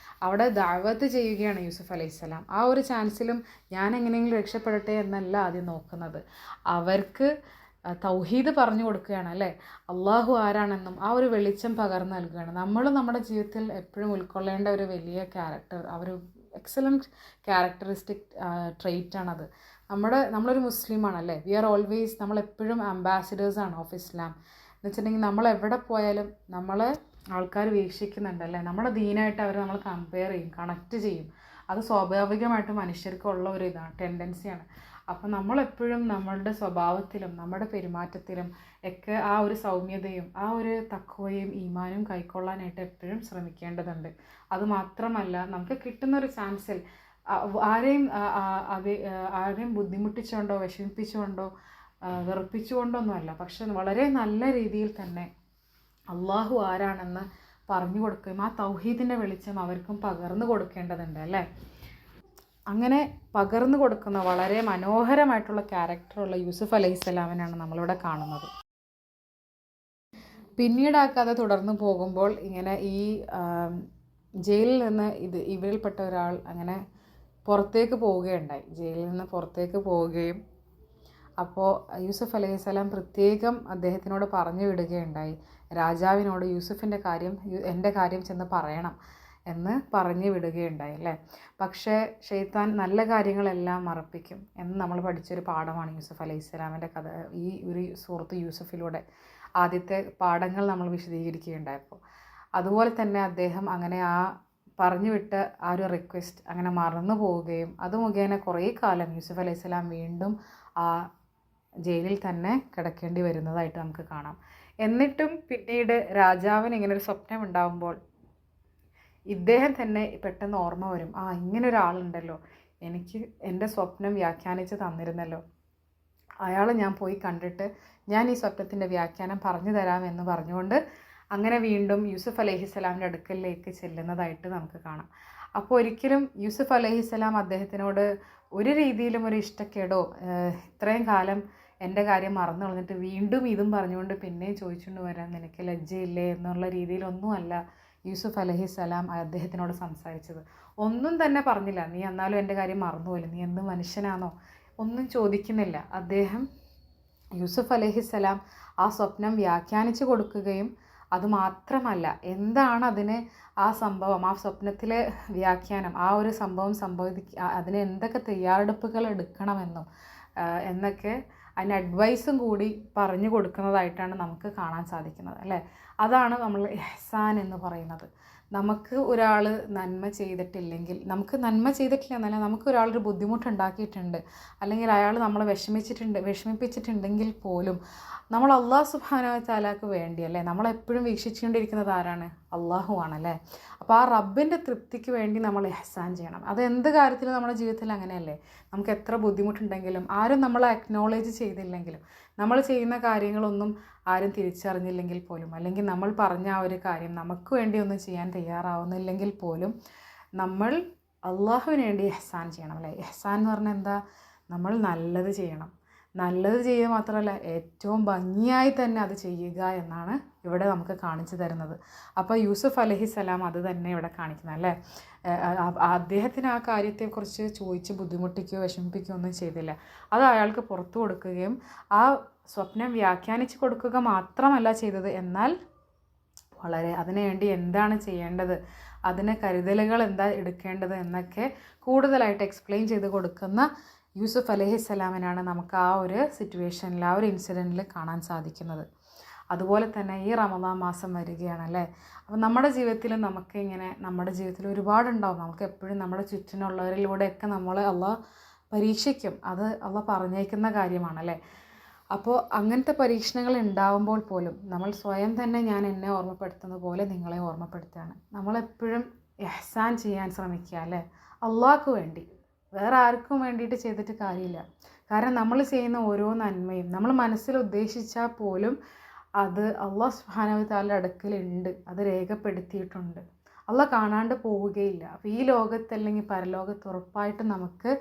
അവിടെ ദഅവത്ത് ചെയ്യുകയാണ് യൂസുഫ് അലൈഹിസ്സലാം. ആ ഒരു ചാൻസിലും ഞാൻ എങ്ങനെയെങ്കിലും രക്ഷപ്പെടട്ടെ എന്നല്ല ആദ്യം നോക്കുന്നത്, അവർക്ക് തൗഹീദ് പറഞ്ഞു കൊടുക്കുകയാണ് അല്ലേ. അള്ളാഹു ആരാണെന്നും ആ ഒരു വെളിച്ചം പകർന്നു നൽകുകയാണ്. നമ്മളും നമ്മുടെ ജീവിതത്തിൽ എപ്പോഴും ഉൾക്കൊള്ളേണ്ട ഒരു വലിയ ക്യാരക്ടർ, ആ ഒരു എക്സലൻറ്റ് ക്യാരക്ടറിസ്റ്റിക് ട്രെയ്റ്റാണത്. നമ്മളൊരു മുസ്ലിമാണല്ലേ. വി ആർ ഓൾവേസ്, നമ്മളെപ്പോഴും അംബാസിഡേഴ്സാണ് ഓഫ് ഇസ്ലാം എന്ന് വെച്ചിട്ടുണ്ടെങ്കിൽ നമ്മൾ എവിടെ പോയാലും നമ്മളെ ആൾക്കാർ വീക്ഷിക്കുന്നുണ്ടല്ലേ. നമ്മുടെ ദീനായിട്ട് അവർ നമ്മൾ കമ്പയർ ചെയ്യും, കണക്റ്റ് ചെയ്യും. അത് സ്വാഭാവികമായിട്ട് മനുഷ്യർക്കുള്ള ഒരു ഇതാണ്, ടെൻഡൻസിയാണ്. അപ്പം നമ്മളെപ്പോഴും നമ്മളുടെ സ്വഭാവത്തിലും നമ്മുടെ പെരുമാറ്റത്തിലും ഒക്കെ ആ ഒരു സൗമ്യതയും ആ ഒരു തഖ്വയും ഈമാനും കൈക്കൊള്ളാനായിട്ട് എപ്പോഴും ശ്രമിക്കേണ്ടതുണ്ട്. അതുമാത്രമല്ല, നമുക്ക് കിട്ടുന്നൊരു ചാൻസിൽ ആരെയും ബുദ്ധിമുട്ടിച്ചുകൊണ്ടോ വിഷമിപ്പിച്ചുകൊണ്ടോ വെറുപ്പിച്ചുകൊണ്ടൊന്നുമല്ല, പക്ഷെ വളരെ നല്ല രീതിയിൽ തന്നെ അള്ളാഹു ആരാണെന്ന് പറഞ്ഞു കൊടുക്കുകയും ആ തൗഹീദിൻ്റെ വെളിച്ചം അവർക്കും പകർന്നു കൊടുക്കേണ്ടതുണ്ട് അല്ലേ. അങ്ങനെ പകർന്നു കൊടുക്കുന്ന വളരെ മനോഹരമായിട്ടുള്ള ക്യാരക്ടറുള്ള യൂസുഫ് അലൈഹിസ്സലാമിനാണ് നമ്മളിവിടെ കാണുന്നത്. പിന്നീട് ആ കഥ തുടർന്ന് പോകുമ്പോൾ ഇങ്ങനെ ഈ ജയിലിൽ നിന്ന് ഇവരിൽപ്പെട്ട ഒരാൾ അങ്ങനെ പുറത്തേക്ക് പോവുകയുണ്ടായി. ജയിലിൽ നിന്ന് പുറത്തേക്ക് പോവുകയും അപ്പോൾ യൂസുഫ് അലൈഹിസ്സലാം പ്രത്യേകം അദ്ദേഹത്തിനോട് പറഞ്ഞു വിടുകയുണ്ടായി, രാജാവിനോട് എൻ്റെ കാര്യം ചെന്ന് പറയണം എന്ന് പറഞ്ഞു വിടുകയുണ്ടായി അല്ലേ. പക്ഷേ ഷെയ്ത്താൻ നല്ല കാര്യങ്ങളെല്ലാം മറപ്പിക്കും എന്ന് നമ്മൾ പഠിച്ചൊരു പാഠമാണ് യൂസുഫ് അലൈഹിസ്സലാമിൻ്റെ കഥ. ഈ ഒരു സൂറത്ത് യൂസുഫിലൂടെ ആദ്യത്തെ പാഠങ്ങൾ നമ്മൾ വിശദീകരിക്കുകയുണ്ടായപ്പോൾ അതുപോലെ തന്നെ അദ്ദേഹം അങ്ങനെ ആ പറഞ്ഞു വിട്ട ആ ഒരു റിക്വസ്റ്റ് അങ്ങനെ മറന്നു പോവുകയും അത് മുഖേന കുറേ കാലം യൂസുഫ് അലൈഹിസ്സലാം വീണ്ടും ആ ജയിലിൽ തന്നെ കിടക്കേണ്ടി വരുന്നതായിട്ട് നമുക്ക് കാണാം. എന്നിട്ടും പിന്നീട് രാജാവിന് ഇങ്ങനെ ഒരു സ്വപ്നം ഉണ്ടാകുമ്പോൾ ഇദ്ദേഹം തന്നെ പെട്ടെന്ന് ഓർമ്മ വരും, ഇങ്ങനെ ഒരാളുണ്ടല്ലോ, എനിക്ക് എൻ്റെ സ്വപ്നം വ്യാഖ്യാനിച്ച് തന്നിരുന്നല്ലോ, അയാളെ ഞാൻ പോയി കണ്ടിട്ട് ഞാൻ ഈ സ്വപ്നത്തിൻ്റെ വ്യാഖ്യാനം പറഞ്ഞു തരാമെന്ന് പറഞ്ഞുകൊണ്ട് അങ്ങനെ വീണ്ടും യൂസുഫ് അലൈഹിസ്സലാമിൻ്റെ അടുക്കലേക്ക് ചെല്ലുന്നതായിട്ട് നമുക്ക് കാണാം. അപ്പോൾ ഒരിക്കലും യൂസുഫ് അലൈഹിസ്സലാം അദ്ദേഹത്തിനോട് ഒരു രീതിയിലും ഒരു ഇഷ്ടക്കേടോ ഇത്രയും കാലം എൻ്റെ കാര്യം മറന്നു കളഞ്ഞിട്ട് വീണ്ടും ഇതും പറഞ്ഞുകൊണ്ട് പിന്നെയും ചോദിച്ചുകൊണ്ട് വരാൻ നിനക്ക് ലജ്ജയില്ലേ എന്നുള്ള രീതിയിലൊന്നുമല്ല യൂസുഫ് അലൈഹിസ്സലാം അദ്ദേഹത്തിനോട് സംസാരിച്ചത്. ഒന്നും തന്നെ പറഞ്ഞില്ല, നീ എന്നാലും എൻ്റെ കാര്യം മറന്നുപോയില്ല, നീ എന്ത് മനുഷ്യനാണോ, ഒന്നും ചോദിക്കുന്നില്ല. അദ്ദേഹം യൂസുഫ് അലൈഹിസ്സലാം ആ സ്വപ്നം വ്യാഖ്യാനിച്ചു കൊടുക്കുകയും അതുമാത്രമല്ല എന്താണ് അതിന് ആ സംഭവം, ആ സ്വപ്നത്തിലെ വ്യാഖ്യാനം, ആ ഒരു സംഭവം അതിന് എന്തൊക്കെ തയ്യാറെടുപ്പുകൾ എടുക്കണമെന്നും എന്നൊക്കെ അതിന് അഡ്വൈസും കൂടി പറഞ്ഞു കൊടുക്കുന്നതായിട്ടാണ് നമുക്ക് കാണാൻ സാധിക്കുന്നത് അല്ലേ. അതാണ് നമ്മൾ ഇഹ്സാൻ എന്ന് പറയുന്നത്. നമുക്ക് ഒരാൾ നന്മ ചെയ്തിട്ടില്ലെങ്കിൽ, നമുക്ക് നന്മ ചെയ്തിട്ടില്ല എന്നല്ല, നമുക്ക് ഒരാളൊരു ബുദ്ധിമുട്ടുണ്ടാക്കിയിട്ടുണ്ട് അല്ലെങ്കിൽ അയാൾ നമ്മളെ വിഷമിപ്പിച്ചിട്ടുണ്ടെങ്കിൽ പോലും നമ്മൾ അള്ളാഹു സുബ്ഹാനഹു വ തആലക്ക് വേണ്ടിയല്ലേ, നമ്മളെപ്പോഴും വീക്ഷിച്ചുകൊണ്ടിരിക്കുന്നത് ആരാണ്? അള്ളാഹു ആണല്ലേ. അപ്പോൾ ആ റബ്ബിൻ്റെ തൃപ്തിക്ക് വേണ്ടി നമ്മൾ ഇഹ്സാൻ ചെയ്യണം. അത് എന്ത് കാര്യത്തിലും നമ്മുടെ ജീവിതത്തിൽ അങ്ങനെയല്ലേ. നമുക്ക് എത്ര ബുദ്ധിമുട്ടുണ്ടെങ്കിലും ആരും നമ്മളെ അക്നോളേജ് ചെയ്തില്ലെങ്കിലും, നമ്മൾ ചെയ്യുന്ന കാര്യങ്ങളൊന്നും ആരും തിരിച്ചറിഞ്ഞില്ലെങ്കിൽ പോലും, അല്ലെങ്കിൽ നമ്മൾ പറഞ്ഞ ആ ഒരു കാര്യം നമുക്ക് വേണ്ടി ഒന്നും ചെയ്യാൻ തയ്യാറാവുന്നില്ലെങ്കിൽ പോലും നമ്മൾ അള്ളാഹുവിന് വേണ്ടി ഇഹ്സാൻ ചെയ്യണം അല്ലേ. ഇഹ്സാൻ എന്ന് പറഞ്ഞാൽ എന്താ? നമ്മൾ നല്ലത് ചെയ്യണം. നല്ലത് ചെയ്യുക മാത്രമല്ല ഏറ്റവും ഭംഗിയായി തന്നെ അത് ചെയ്യുക എന്നാണ് ഇവിടെ നമുക്ക് കാണിച്ചു തരുന്നത്. അപ്പോൾ യൂസുഫ് അലൈഹിസ്സലാം അത് തന്നെ ഇവിടെ കാണിക്കുന്നത് അല്ലേ. അദ്ദേഹത്തിന് ആ കാര്യത്തെക്കുറിച്ച് ചോദിച്ച് ബുദ്ധിമുട്ടിക്കുകയോ വിഷമിപ്പിക്കുകയോ ഒന്നും ചെയ്തില്ല. അത് അയാൾക്ക് പുറത്തു കൊടുക്കുകയും ആ സ്വപ്നം വ്യാഖ്യാനിച്ച് കൊടുക്കുക മാത്രമല്ല ചെയ്തത്, എന്നാൽ വളരെ അതിനുവേണ്ടി എന്താണ് ചെയ്യേണ്ടത്, അതിന് കരുതലുകൾ എന്താ എടുക്കേണ്ടത് എന്നൊക്കെ കൂടുതലായിട്ട് എക്സ്പ്ലെയിൻ ചെയ്ത് കൊടുക്കുന്ന യൂസുഫ് അലൈഹിസ്സലാമിനാണ് നമുക്ക് ആ ഒരു സിറ്റുവേഷനിൽ, ആ ഒരു ഇൻസിഡൻറ്റിൽ കാണാൻ സാധിക്കുന്നത്. അതുപോലെ തന്നെ ഈ റമദാൻ മാസം വരികയാണല്ലേ. അപ്പോൾ നമ്മുടെ ജീവിതത്തിൽ നമ്മുടെ ജീവിതത്തിൽ ഒരുപാടുണ്ടാവും. നമുക്ക് എപ്പോഴും നമ്മുടെ ചുറ്റിനുള്ളവരിലൂടെയൊക്കെ നമ്മളെ അള്ളാഹ് പരീക്ഷിക്കും. അത് അള്ളാഹ് പറഞ്ഞേക്കുന്ന കാര്യമാണല്ലേ. അപ്പോൾ അങ്ങനത്തെ പരീക്ഷണങ്ങൾ ഉണ്ടാവുമ്പോൾ പോലും നമ്മൾ സ്വയം തന്നെ ഞാൻ എന്നെ ഓർമ്മപ്പെടുത്തുന്ന പോലെ നിങ്ങളെ ഓർമ്മപ്പെടുത്തുകയാണ്. നമ്മളെപ്പോഴും ഇഹ്സാൻ ചെയ്യാൻ ശ്രമിക്കുക അല്ലേ. അള്ളാഹ്ക്ക് വേണ്ടി, വേറെ ആർക്കും വേണ്ടിയിട്ട് ചെയ്തിട്ട് കാര്യമില്ല. കാരണം നമ്മൾ ചെയ്യുന്ന ഓരോ നന്മയും നമ്മൾ മനസ്സിൽ ഉദ്ദേശിച്ചാൽ പോലും അത് അള്ളാഹ് സുബ്ഹാനഹു വ തആലയുടെ അടുക്കലുണ്ട്, അത് രേഖപ്പെടുത്തിയിട്ടുണ്ട്. അള്ളാഹ് കാണാണ്ട് പോവുകയില്ല. അപ്പോൾ ഈ ലോകത്ത് അല്ലെങ്കിൽ പരലോകത്ത് ഉറപ്പായിട്ടും നമുക്ക്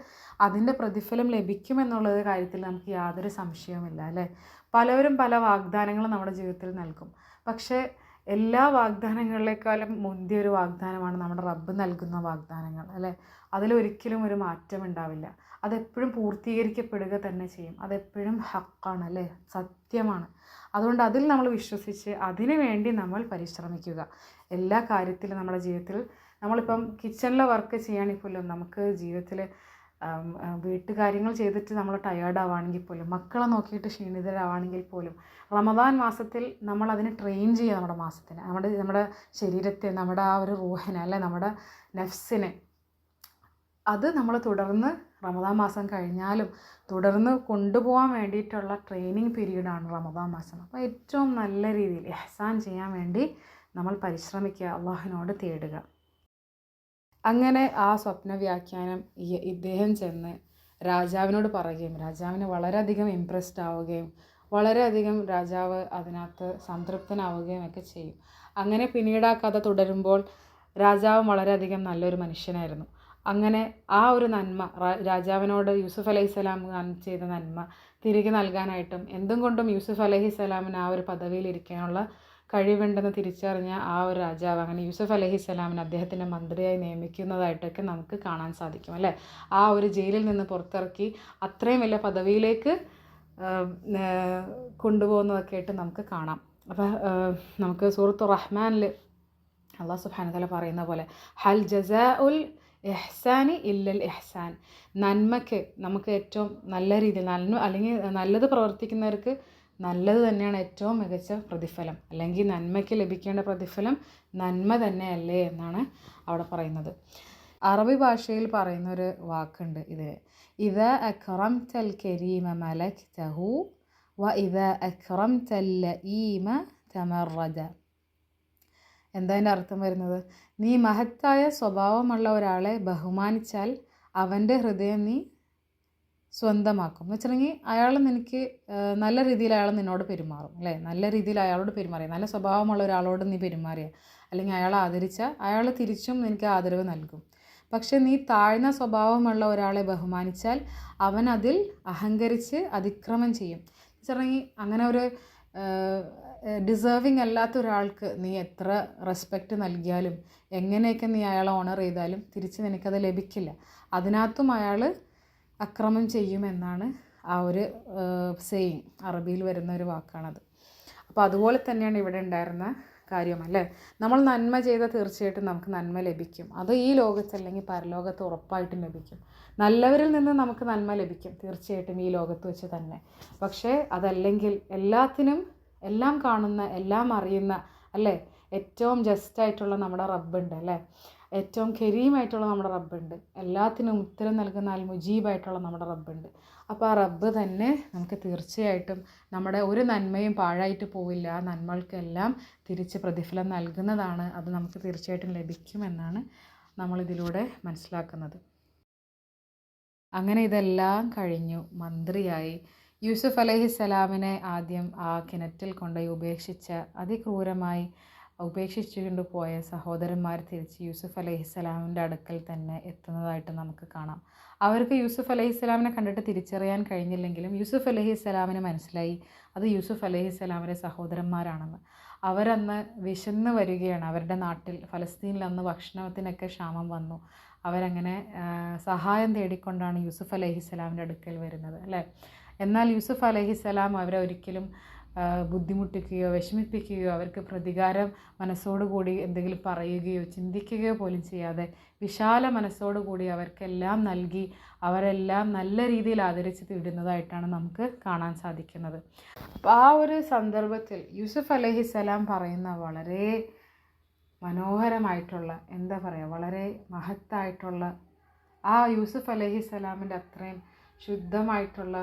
അതിൻ്റെ പ്രതിഫലം ലഭിക്കുമെന്നുള്ളത് കാര്യത്തിൽ നമുക്ക് യാതൊരു സംശയവുമില്ല അല്ലേ. പലവരും പല വാഗ്ദാനങ്ങളും നമ്മുടെ ജീവിതത്തിൽ നൽകും. പക്ഷേ എല്ലാ വാഗ്ദാനങ്ങളിലേക്കാളും മുന്തിയൊരു വാഗ്ദാനമാണ് നമ്മുടെ റബ്ബ് നൽകുന്ന വാഗ്ദാനങ്ങൾ അല്ലേ. അതിലൊരിക്കലും ഒരു മാറ്റം ഉണ്ടാവില്ല. അതെപ്പോഴും പൂർത്തീകരിക്കപ്പെടുക തന്നെ ചെയ്യും. അതെപ്പോഴും ഹക്കാണ് അല്ലേ, സത്യമാണ്. അതുകൊണ്ട് അതിൽ നമ്മൾ വിശ്വസിച്ച് അതിനു വേണ്ടി നമ്മൾ പരിശ്രമിക്കുക. എല്ലാ കാര്യത്തിലും നമ്മുടെ ജീവിതത്തിൽ നമ്മളിപ്പം കിച്ചണിലെ വർക്ക് ചെയ്യുകയാണെങ്കിൽ പോലും, നമുക്ക് ജീവിതത്തിൽ വീട്ടുകാര്യങ്ങൾ ചെയ്തിട്ട് നമ്മൾ ടയേർഡാവുകയാണെങ്കിൽ പോലും, മക്കളെ നോക്കിയിട്ട് ക്ഷീണിതരാവുകയാണെങ്കിൽ പോലും, റമദാൻ മാസത്തിൽ നമ്മൾ അതിനെ ട്രെയിൻ ചെയ്യുക. നമ്മുടെ ശരീരത്തെ, നമ്മുടെ ആ ഒരു റൂഹിനെ അല്ലെ, നമ്മുടെ നഫ്സിനെ, അത് നമ്മൾ തുടർന്ന് റമദാൻ മാസം കഴിഞ്ഞാലും തുടർന്ന് കൊണ്ടുപോകാൻ വേണ്ടിയിട്ടുള്ള ട്രെയിനിങ് പീരീഡാണ് റമദാൻ മാസം. അപ്പോൾ ഏറ്റവും നല്ല രീതിയിൽ ഇഹ്സാൻ ചെയ്യാൻ വേണ്ടി നമ്മൾ പരിശ്രമിക്കുക, അള്ളാഹുവിനോട് തേടുക. അങ്ങനെ ആ സ്വപ്ന വ്യാഖ്യാനം ഇദ്ദേഹം ചെന്ന് രാജാവിനോട് പറയുകയും രാജാവിന് വളരെയധികം ഇംപ്രസ്ഡ് ആവുകയും വളരെയധികം രാജാവ് അതിനകത്ത് സംതൃപ്തനാവുകയും ഒക്കെ ചെയ്യും. അങ്ങനെ പിന്നീട് ആ കഥ തുടരുമ്പോൾ രാജാവ് വളരെയധികം നല്ലൊരു മനുഷ്യനായിരുന്നു. അങ്ങനെ ആ ഒരു നന്മ രാജാവിനോട് യൂസുഫ് അലൈഹിസ്സലാം ചെയ്ത നന്മ തിരികെ നൽകാനായിട്ടും എന്തും കൊണ്ടും യൂസുഫ് അലൈഹിസ്സലാമിന് ആ ഒരു പദവിയിലിരിക്കാനുള്ള കഴിവുണ്ടെന്ന് തിരിച്ചറിഞ്ഞ ആ ഒരു രാജാവ് അങ്ങനെ യൂസുഫ് അലൈഹിസ്സലാമിന് അദ്ദേഹത്തിൻ്റെ മന്ത്രിയായി നിയമിക്കുന്നതായിട്ടൊക്കെ നമുക്ക് കാണാൻ സാധിക്കും അല്ലേ. ആ ഒരു ജയിലിൽ നിന്ന് പുറത്തിറക്കി അത്രയും വലിയ പദവിയിലേക്ക് കൊണ്ടുപോകുന്നതൊക്കെ ആയിട്ട് നമുക്ക് കാണാം. അപ്പോൾ നമുക്ക് സൂറത്തു റഹ്മാനിൽ അല്ലാഹു സുബ്ഹാനഹു വ തആല പറയുന്ന പോലെ ഹൽ ജസാഉൽ ഇഹ്സാനി ഇല്ലൽ ഇഹ്സാൻ, നന്മയ്ക്ക് നമുക്ക് ഏറ്റവും നല്ല രീതിയിൽ അല്ലെങ്കിൽ നല്ലത് പ്രവർത്തിക്കുന്നവർക്ക് നല്ലത് തന്നെയാണ് ഏറ്റവും മികച്ച പ്രതിഫലം, അല്ലെങ്കിൽ നന്മയ്ക്ക് ലഭിക്കേണ്ട പ്രതിഫലം നന്മ തന്നെയല്ലേ എന്നാണ് അവിടെ പറയുന്നത്. അറബി ഭാഷയിൽ പറയുന്നൊരു വാക്കുണ്ട് ഇതിന്, ഇദ അക്റംതൽ കരീമ മലക്തഹു വ ഇദ അക്റംതൽ ലഈമ തമറദ. എന്താ അതിൻ്റെ അർത്ഥം വരുന്നത്? നീ മഹത്തായ സ്വഭാവമുള്ള ഒരാളെ ബഹുമാനിച്ചാൽ അവൻ്റെ ഹൃദയം നീ സ്വന്തമാക്കും. എന്ന് വെച്ചിട്ടുണ്ടെങ്കിൽ അയാൾ നിനക്ക് നല്ല രീതിയിൽ അയാൾ നിന്നോട് പെരുമാറും അല്ലേ, നല്ല രീതിയിൽ അയാളോട് പെരുമാറിയ, നല്ല സ്വഭാവമുള്ള ഒരാളോട് നീ പെരുമാറിയ, അല്ലെങ്കിൽ അയാളെ ആദരിച്ച അയാൾ തിരിച്ചും നിനക്ക് ആദരവ് നൽകും. പക്ഷെ നീ താഴ്ന്ന സ്വഭാവമുള്ള ഒരാളെ ബഹുമാനിച്ചാൽ അവൻ അതിൽ അഹങ്കരിച്ച് അതിക്രമം ചെയ്യും. എന്ന് വെച്ചിട്ടുണ്ടെങ്കിൽ അങ്ങനെ ഒരു ഡിസേർവിങ് അല്ലാത്ത ഒരാൾക്ക് നീ എത്ര റെസ്പെക്റ്റ് നൽകിയാലും എങ്ങനെയൊക്കെ നീ അയാളെ ഓണർ ചെയ്താലും തിരിച്ച് നിനക്കത് ലഭിക്കില്ല. അതിനകത്തും അയാൾ അക്രമം ചെയ്യുമെന്നാണ് ആ ഒരു സെയിങ്, അറബിയിൽ വരുന്ന ഒരു വാക്കാണത്. അപ്പോൾ അതുപോലെ തന്നെയാണ് ഇവിടെ ഉണ്ടായിരുന്ന കാര്യം അല്ലേ. നമ്മൾ നന്മ ചെയ്താൽ തീർച്ചയായിട്ടും നമുക്ക് നന്മ ലഭിക്കും. അത് ഈ ലോകത്ത് അല്ലെങ്കിൽ പരലോകത്ത് ഉറപ്പായിട്ടും ലഭിക്കും. നല്ലവരിൽ നിന്ന് നമുക്ക് നന്മ ലഭിക്കും തീർച്ചയായിട്ടും ഈ ലോകത്ത് വെച്ച് തന്നെ. പക്ഷേ അതല്ലെങ്കിൽ എല്ലാത്തിനും എല്ലാം കാണുന്ന, എല്ലാം അറിയുന്ന അല്ലേ, ഏറ്റവും ജസ്റ്റായിട്ടുള്ള നമ്മുടെ റബ്ബുണ്ട് അല്ലേ, ഏറ്റവും കരീമായിട്ടുള്ള നമ്മുടെ റബ്ബുണ്ട്, എല്ലാത്തിനും ഉത്തരം നൽകുന്ന അൽ മുജീബായിട്ടുള്ള നമ്മുടെ റബ്ബുണ്ട്. അപ്പോൾ ആ റബ്ബ് തന്നെ നമുക്ക് തീർച്ചയായിട്ടും നമ്മുടെ ഒരു നന്മയും പാഴായിട്ട് പോവില്ല, ആ നന്മകൾക്കെല്ലാം തിരിച്ച് പ്രതിഫലം നൽകുന്നതാണ്. അത് നമുക്ക് തീർച്ചയായിട്ടും ലഭിക്കുമെന്നാണ് നമ്മളിതിലൂടെ മനസ്സിലാക്കുന്നത്. അങ്ങനെ ഇതെല്ലാം കഴിഞ്ഞു. മന്ത്രിയായി യൂസുഫ് അലൈഹിസ്സലാമിനെ ആദ്യം ആ കിണറ്റിൽ കൊണ്ടുപോയി ഉപേക്ഷിച്ച, അതിക്രൂരമായി ഉപേക്ഷിച്ചുകൊണ്ട് പോയ സഹോദരന്മാർ തിരിച്ച് യൂസുഫ് അലൈഹിസ്സലാമിൻ്റെ അടുക്കൽ തന്നെ എത്തുന്നതായിട്ട് നമുക്ക് കാണാം. അവർക്ക് യൂസുഫ് അലൈഹിസ്സലാമിനെ കണ്ടിട്ട് തിരിച്ചറിയാൻ കഴിഞ്ഞില്ലെങ്കിലും യൂസുഫ് അലൈഹിസ്സലാമിന് മനസ്സിലായി അത് യൂസുഫ് അലൈഹിസ്സലാമിൻ്റെ സഹോദരന്മാരാണെന്ന്. അവരന്ന് വിശന്ന് വരികയാണ്. അവരുടെ നാട്ടിൽ ഫലസ്തീനിൽ അന്ന് ഭക്ഷണത്തിനൊക്കെ ക്ഷാമം വന്നു. അവരങ്ങനെ സഹായം തേടിക്കൊണ്ടാണ് യൂസുഫ് അലൈഹിസ്സലാമിൻ്റെ അടുക്കൽ വരുന്നത് അല്ലേ. എന്നാൽ യൂസുഫ് അലൈഹിസ്സലാം അവരെ ഒരിക്കലും ബുദ്ധിമുട്ടിക്കുകയോ വിഷമിപ്പിക്കുകയോ അവർക്ക് പ്രതികാരം മനസ്സോടുകൂടി എന്തെങ്കിലും പറയുകയോ ചിന്തിക്കുകയോ പോലും ചെയ്യാതെ വിശാല മനസ്സോടുകൂടി അവർക്കെല്ലാം നൽകി അവരെല്ലാം നല്ല രീതിയിൽ ആദരിച്ച് തീടുന്നതായിട്ടാണ് നമുക്ക് കാണാൻ സാധിക്കുന്നത്. അപ്പോൾ ആ ഒരു സന്ദർഭത്തിൽ യൂസുഫ് അലൈഹിസ്സലാം പറയുന്ന വളരെ മനോഹരമായിട്ടുള്ള, എന്താ പറയുക, വളരെ മഹത്തായിട്ടുള്ള ആ യൂസുഫ് അലൈഹിസ്സലാമിൻ്റെ അത്രയും ശുദ്ധമായിട്ടുള്ള,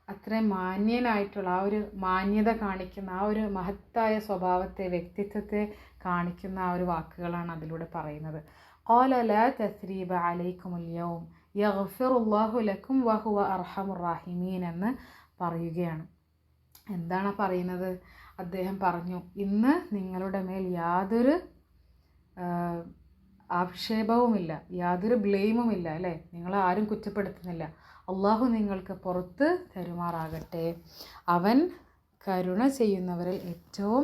അത്രയും മാന്യനായിട്ടുള്ള, ആ ഒരു മാന്യത കാണിക്കുന്ന, ആ ഒരു മഹത്തായ സ്വഭാവത്തെ, വ്യക്തിത്വത്തെ കാണിക്കുന്ന ആ ഒരു വാക്കുകളാണ് അതിലൂടെ പറയുന്നത്. ഖാല ലാ തസ്രീബ അലൈക്കുമുൽ യൗം യഗ്ഫിറുല്ലാഹു ലക്കും വഹുവ അർഹമുർ റഹീമീൻ എന്ന് പറയുകയാണ്. എന്താണ് പറയുന്നത്? അദ്ദേഹം പറഞ്ഞു, ഇന്ന് നിങ്ങളുടെ മേൽ യാതൊരു ആക്ഷേപവുമില്ല, യാതൊരു ബ്ലെയിമുമില്ല അല്ലേ, നിങ്ങളെ ആരും കുറ്റപ്പെടുത്തുന്നില്ല. അള്ളാഹു നിങ്ങൾക്ക് പുറത്ത് തരുമാറാകട്ടെ. അവൻ കരുണ ചെയ്യുന്നവരിൽ ഏറ്റവും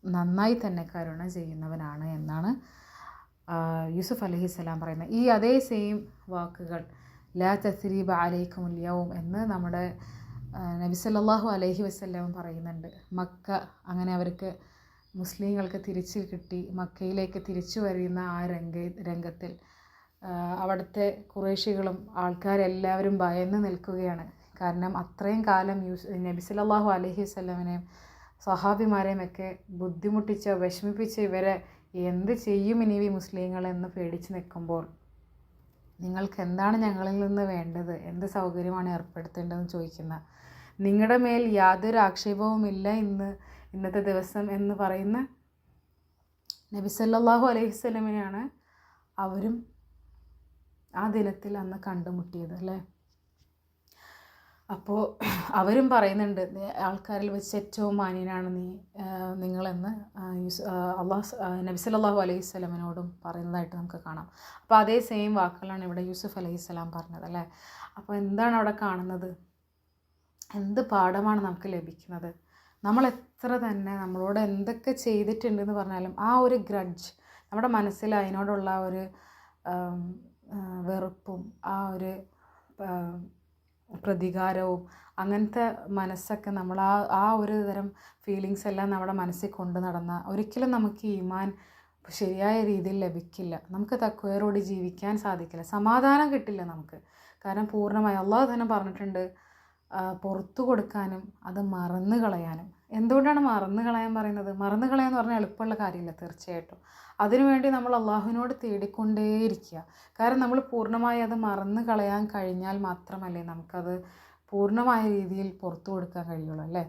നന്നായി തന്നെ കരുണ ചെയ്യുന്നവനാണ് എന്നാണ് യൂസുഫ് അലൈഹിസ്സലാം പറയുന്നത്. ഈ അതേ സെയിം വാക്കുകൾ ലാ തസ്രീബ അലൈക്കുമുൽ യൗം എന്ന് നമ്മുടെ നബി സല്ലല്ലാഹു അലൈഹി വസല്ലം പറയുന്നുണ്ട്. മക്ക അങ്ങനെ അവർക്ക് മുസ്ലിങ്ങൾക്ക് തിരിച്ചു കിട്ടി, മക്കയിലേക്ക് തിരിച്ചു വരുന്ന ആ രംഗത്തിൽ അവിടുത്തെ ഖുറൈശികളും ആൾക്കാരെല്ലാവരും ഭയന്ന് നിൽക്കുകയാണ്. കാരണം അത്രയും കാലം നബി സല്ലല്ലാഹു അലൈഹി വസല്ലമനെയും സ്വഹാബിമാരെയും ഒക്കെ ബുദ്ധിമുട്ടിച്ച് വിഷമിപ്പിച്ച് ഇവരെ എന്ത് ചെയ്യും ഇനി ഈ മുസ്ലിങ്ങളെന്ന് പേടിച്ച് നിൽക്കുമ്പോൾ നിങ്ങൾക്ക് എന്താണ് ഞങ്ങളിൽ നിന്ന് വേണ്ടത്, എന്ത് സൗകര്യമാണ് ഏർപ്പെടുത്തേണ്ടതെന്ന് ചോദിക്കുന്ന, നിങ്ങളുടെ മേൽ യാതൊരു ആക്ഷേപവുമില്ല ഇന്നത്തെ ദിവസം എന്ന് പറയുന്ന നബി സല്ലല്ലാഹു അലൈഹി വസല്ലമനെയാണ് അവരും ആ ദിനത്തിൽ അന്ന് കണ്ടുമുട്ടിയത് അല്ലേ. അപ്പോൾ അവരും പറയുന്നുണ്ട്, ആൾക്കാരിൽ വെച്ച് ഏറ്റവും മാന്യനാണ് നിങ്ങളെന്ന് നബി സല്ലല്ലാഹു അലൈഹി വസല്ലമയോടും പറയുന്നതായിട്ട് നമുക്ക് കാണാം. അപ്പോൾ അതേ സെയിം വാക്കുകളാണ് ഇവിടെ യൂസുഫ് അലൈഹിസ്സലാം പറഞ്ഞത് അല്ലേ. അപ്പോൾ എന്താണ് അവിടെ കാണുന്നത്? എന്ത് പാഠമാണ് നമുക്ക് ലഭിക്കുന്നത്? നമ്മൾ എത്ര തന്നെ നമ്മളോട് എന്തൊക്കെ ചെയ്തിട്ടുണ്ടെന്ന് പറഞ്ഞാലും ആ ഒരു ഗ്രഡ്ജ് നമ്മുടെ മനസ്സിൽ അതിനോടുള്ള ഒരു വെറുപ്പും ആ ഒരു പ്രതികാരവും അങ്ങനത്തെ മനസ്സൊക്കെ നമ്മൾ ആ ഒരു തരം ഫീലിങ്സ് എല്ലാം നമ്മുടെ മനസ്സിൽ കൊണ്ട് നടന്ന ഒരിക്കലും നമുക്ക് ഈമാൻ ശരിയായ രീതിയിൽ ലഭിക്കില്ല. നമുക്ക് തഖ്വയോടുകൂടി ജീവിക്കാൻ സാധിക്കില്ല, സമാധാനം കിട്ടില്ല നമുക്ക്. കാരണം പൂർണ്ണമായി അള്ളാഹു തന്നെ പറഞ്ഞിട്ടുണ്ട്, പുറത്തു കൊടുക്കാനും അത് മറന്നു കളയാനും. എന്തുകൊണ്ടാണ് മറന്നു കളയാൻ പറയുന്നത്? മറന്നു കളയാന്ന് പറഞ്ഞാൽ എളുപ്പമുള്ള കാര്യമില്ല തീർച്ചയായിട്ടും. അതിനുവേണ്ടി നമ്മൾ അള്ളാഹുവിനോട് തേടിക്കൊണ്ടേയിരിക്കുക. കാരണം നമ്മൾ പൂർണ്ണമായി അത് മറന്നു കളയാൻ കഴിഞ്ഞാൽ മാത്രമല്ലേ നമുക്കത് പൂർണ്ണമായ രീതിയിൽ പുറത്തു കൊടുക്കാൻ കഴിയുള്ളൂ അല്ലേ?